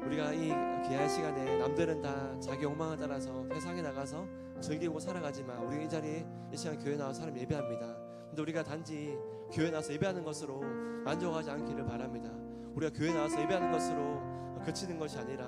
우리가 이 귀한 시간에 남들은 다 자기 욕망을 따라서 세상에 나가서 즐기고 살아가지만 우리가 이 자리에 이 시간 교회 나와서 사람 예배합니다. 근데 우리가 단지 교회 나와서 예배하는 것으로 만족하지 않기를 바랍니다. 우리가 교회 나와서 예배하는 것으로 그치는 것이 아니라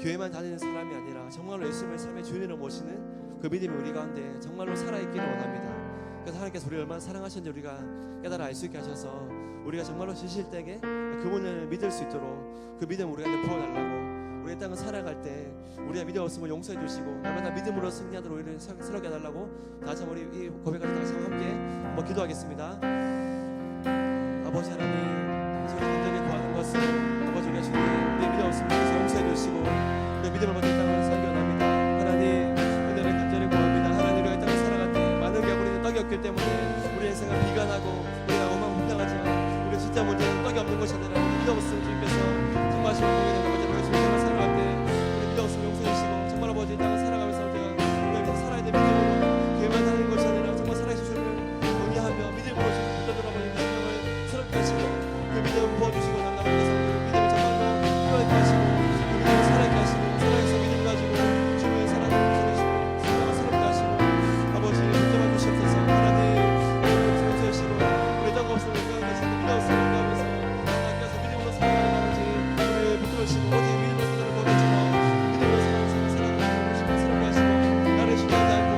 교회만 다니는 사람이 아니라 정말로 예수님의 삶의 주인으로 모시는 그 믿음이 우리 가운데 정말로 살아있기를 원합니다. 그래서 하나님께서 우리를 얼마나 사랑하셨는지 우리가 깨달아 알 수 있게 하셔서 우리가 정말로 지실 때에 그분을 믿을 수 있도록 그 믿음 우리가 부어달라고, 우리의 땅을 살아갈 때 우리가 믿음 없으면 용서해 주시고 날마다 믿음으로 승리하도록 우리를 새롭게 해달라고 다시 한번 우리 이 고백까지 다시 한번 함께 한번 기도하겠습니다. 아버지 하나님, 저희 간절히 구하는 것은 아버지 우리가 주님 우리의 믿음 없으면 용서해 주시고 우리의 믿음을 받은 땅을 살게 원합니다. 하나님, 은혜를 간절히 구합니다. 하나님, 우리가 이 땅을 살아갈 때 많은 게 우리는 떡이 없기 때문에 우리 인생은 비관하고 우리가 원망불평하지만 우리 진짜 문제는 떡이 없는 것이 아니라 우리 믿음 없으면 주님께서 정말하시고 보게 되는 거죠. 우리 주님을 살아갈 때 우리 믿음 없으면 용서해 주시고 정말 아버지 이 땅을 살아가면서 우리가 우리가 살아야 될 믿음으로 교회만 다니는 것이 아니라 정말 살아계신 주님을 의미하며 믿음으로 주님 붙들어보는 생명을 새롭게 하시고 그 믿음을 부어주시고 남남께서 믿음을 정말로 끌어내게 하시고 그 믿음을 살아있게 하시고 살아있어 믿음 가지고 주님의 사랑을 부어주시고 사랑을 새롭게 하시고 아버지 붙잡아 주시옵소서. 하나님, 용서해 주시고 우리 땅 없으면 그냥 계시는 믿음 없으면 하면서 하나님께서 믿음으로 살아가는 아버지 우리를 붙들어주시고 오직 믿음으로 살아가는 법이지만 믿음으로 살아가는 새롭게 하시고 나를 신뢰하지 않고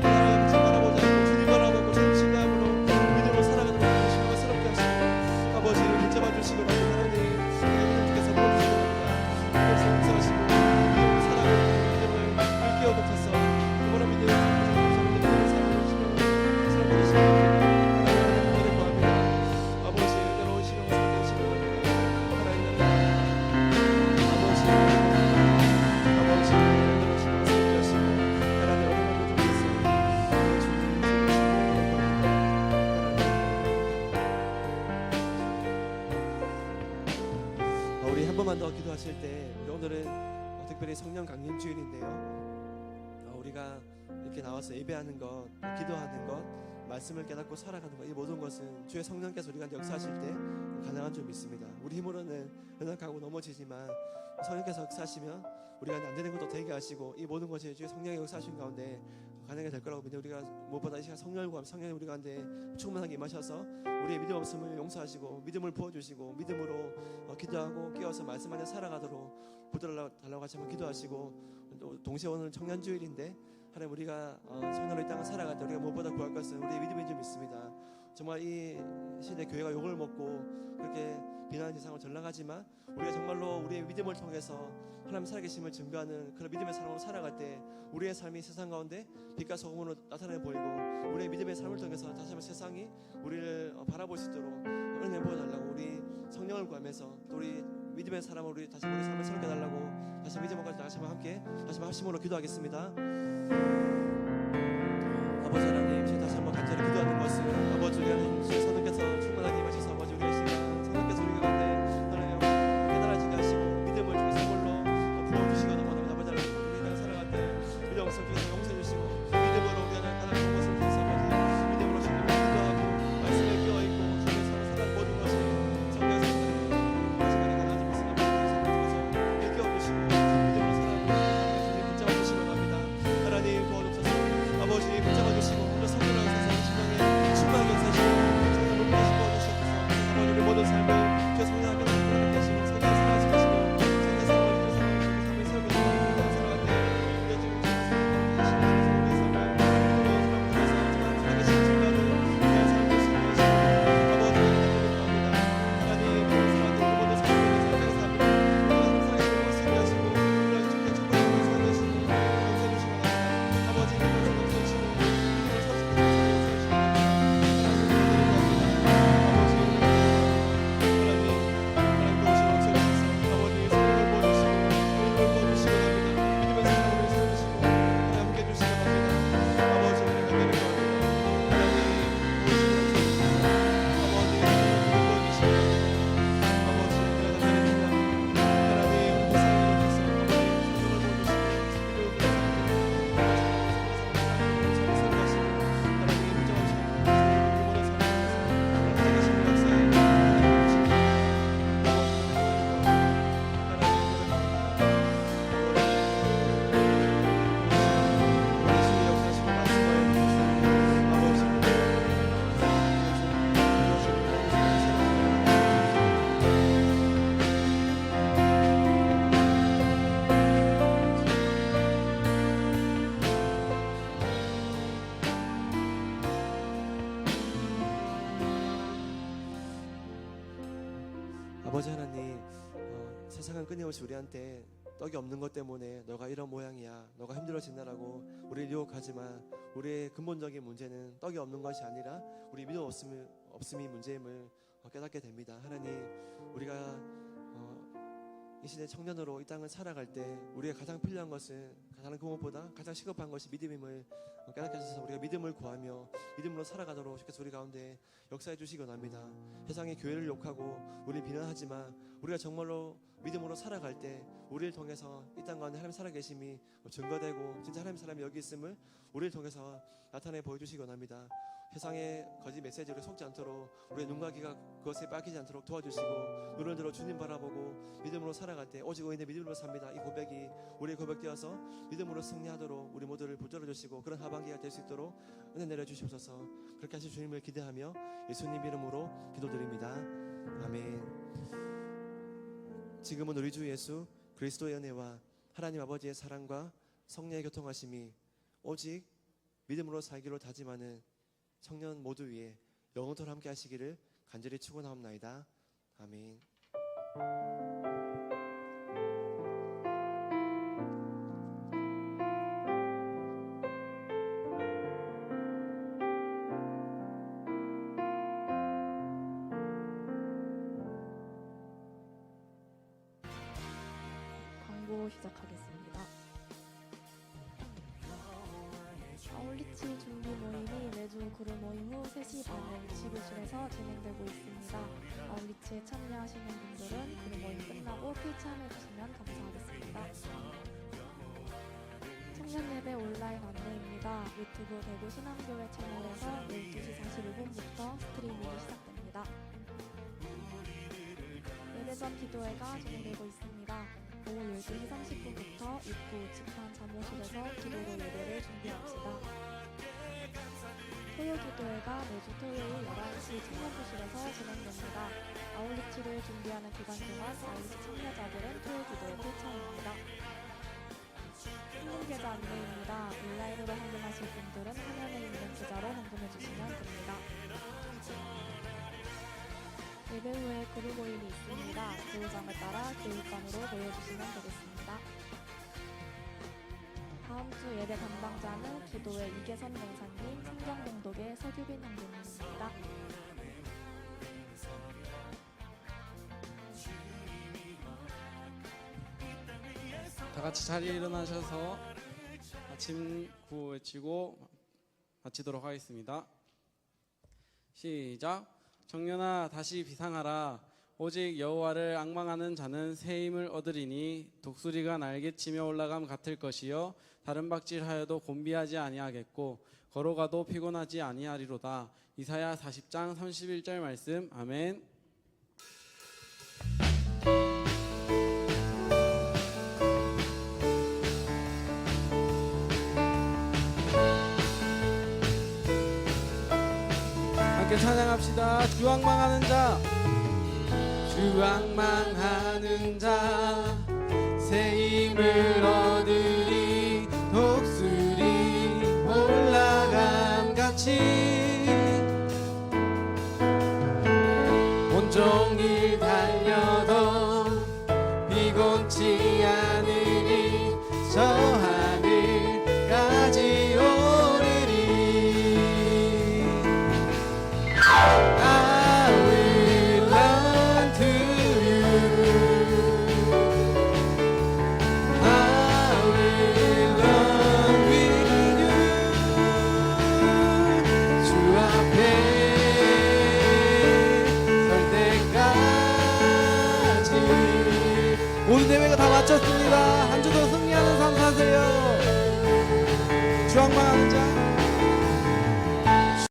나를 바라보지 않고 주님 바라보고 주님 신뢰함으로 믿음으로 살아가는 법을 새롭게 하시고 아버지를 붙잡아 주시고 하나님 우리 믿음께서 부어주시고 믿음에서 용서하시고 믿음으로 살아가는 믿음을 일깨워 붙여서 그분의 믿음을 믿음으로 살아가시고 새롭게 하시고 하나님을 구합니다. 아버지 은혜로운 시간을 살게 하시고 하나님 아버지 은혜로운 시간을 살게 하시고 하나님 어려움을 주셔서 우리 한 번만 더 기도하실 때 우리 오늘은 특별히 성령 강림 주일인데요. 우리가 이렇게 나와서 예배하는 것, 기도하는 것, 말씀을 깨닫고 살아가는 것, 이 모든 것은 주의 성령께서 우리가 역사하실 때 가능한 줄 믿습니다. 우리 힘으로는 연약하고 넘어지지만 성령께서 역사하시면 우리가 안 되는 것도 되게 하시고 이 모든 것이 주의 성령의 역사하신 가운데 가능하게 될 거라고 믿는데 우리가 무엇보다 이 시간 성령을 구하면 성령이 우리 가운데 충만하게 임하셔서 우리의 믿음 없음을 용서하시고 믿음을 부어주시고 믿음으로 기도하고 깨어서 말씀 안에 살아가도록 붙들어달라고 같이 한번 기도하시고 또 동시에 오늘 청년주일인데 하나님 우리가 성령으로 이 땅을 살아갈 때 우리가 무엇보다 구할 것은 우리의 믿음인 줄 믿습니다. 정말 이 시대 교회가 욕을 먹고 그렇게 비난의 대상으로 전락하지만 우리가 정말로 우리의 믿음을 통해서 하나님 살아계심을 증거하는 그런 믿음의 사람으로 살아갈 때 우리의 삶이 세상 가운데 빛과 소금으로 나타내 보이고 우리의 믿음의 삶을 통해서 다시 한번 세상이 우리를 바라볼 수 있도록 은혜 부어달라고 우리 성령을 구하면서 또 우리 믿음의 사람으로 우리 다시 우리 삶을 새롭게 해달라고 다시 믿음으로까지 다시 한번 함께 다시 한번 합심으로 기도하겠습니다. 아버지 하나님, 저희 다시 한번 간절히 기도하는 것은 아버지 우리는 주의 성령께서 충만하게 임하셔서 아버지 우리의 시간 성령께서 우리 가운데 하나님 깨달아지게 하시고 믿음을 주의 선물로 부어주시고 넘어갑니다. 아버지 하나님, 우리 땅을 살아갈 때 믿음 없을 중에서 용서해 주시고 믿음으로 우리 하나님 가는 것을 통해서 아버지 믿음으로 주님을 기도하고 말씀에 끼어있고 주님의 살아간 모든 것이 성령에서 시간이 가능한지 믿습니다. 성령께서 일깨워주시고 믿음으로 살아가고 주님 붙잡아주시고 갑니다. 하나님 도와주셔서 아버지 붙잡아주시고 오늘 성령을 하셔서 심령에 충만하게 역사하시고 성령을 높이시고 아버지 하나님, 세상은 끊임없이 우리한테 떡이 없는 것 때문에 너가 이런 모양이야, 너가 힘들어진다라고 우리를 유혹하지만 우리의 근본적인 문제는 떡이 없는 것이 아니라 우리 믿음 없음이 문제임을 깨닫게 됩니다. 하나님, 우리가 이 시대 청년으로 이 땅을 살아갈 때 우리가 가장 필요한 것은 다른 그 무엇보다 가장 시급한 것이 믿음임을 깨닫게 하셔서 우리가 믿음을 구하며 믿음으로 살아가도록 주께서 우리 가운데 역사해 주시기 원합니다. 세상이 교회를 욕하고 우리를 비난하지만 우리가 정말로 믿음으로 살아갈 때 우리를 통해서 이 땅 가운데 하나님 살아계심이 증거되고 진짜 하나님 사람이 여기 있음을 우리를 통해서 나타내 보여주시기 원합니다. 세상의 거짓 메시지로 속지 않도록 우리의 눈과 귀가 그것에 빠지지 않도록 도와주시고 눈을 들어 주님 바라보고 믿음으로 살아갈 때 오직 의인의 믿음으로 삽니다. 이 고백이 우리의 고백되어서 믿음으로 승리하도록 우리 모두를 붙들어 주시고 그런 하반기가 될 수 있도록 은혜 내려주시옵소서. 그렇게 하실 주님을 기대하며 예수님 이름으로 기도드립니다. 아멘. 지금은 우리 주 예수 그리스도의 은혜와 하나님 아버지의 사랑과 성령의 교통하심이 오직 믿음으로 살기로 다짐하는 청년 모두 위에 영원토록 함께 하시기를 간절히 축원하옵나이다. 아멘. 광고 시작하겠습니다. 아울리치 준비 모임이 매주 그룹 모임 후 3시 반에 지구실에서 진행되고 있습니다. 아울리치에 참여하시는 분들은 그룹 모임 끝나고 필참해주시면 감사하겠습니다. 청년 예배 온라인 안내입니다. 유튜브 대구 신앙교회 채널에서 12시 45분부터 스트리밍이 시작됩니다. 예배 전 기도회가 진행되고 있습니다. 오후 12시 30분부터 입구 집단 잠옷실에서 기도로 예배를 준비합시다. 토요 기도회가 매주 토요일 11시 청년부실에서 진행됩니다. 아울리치를 준비하는 기간 동안 아울리치 참여자들은 토요 기도회 필참입니다. 헌금 계좌 안내입니다. 온라인으로 헌금하실 분들은 화면에 있는 계좌로 헌금해주시면 됩니다. 예배 후에 그룹 모임이 있습니다. 교우장을 따라 교육관으로 모여주시면 되겠습니다. 다음 주 예배 담당자는 기도회 이계선 목사님, 성경봉독의 서규빈 형제님입니다. 다 같이 자리에 일어나셔서 아침 구호 외치고 마치도록 하겠습니다. 시작. 청년아 다시 비상하라. 오직 여호와를 앙망하는 자는 새 힘을 얻으리니 독수리가 날개치며 올라감 같을 것이요 다른 박질하여도 곤비하지 아니하겠고 걸어가도 피곤하지 아니하리로다. 이사야 40장 31절 말씀. 아멘. 함께 찬양합시다. 주앙망하는 자, 주앙망하는 자, 새 힘을 얻으리. 독수리 올라감 같이 온종일 달려도 피곤치 않으리. 저 하늘까지 오르리. I will run to you. I will run with you. 주 앞에 설 때까지. 모든 대회가 다 마쳤습니다. 한 주도 승리하는 삶 사세요. 주왕망하는 자.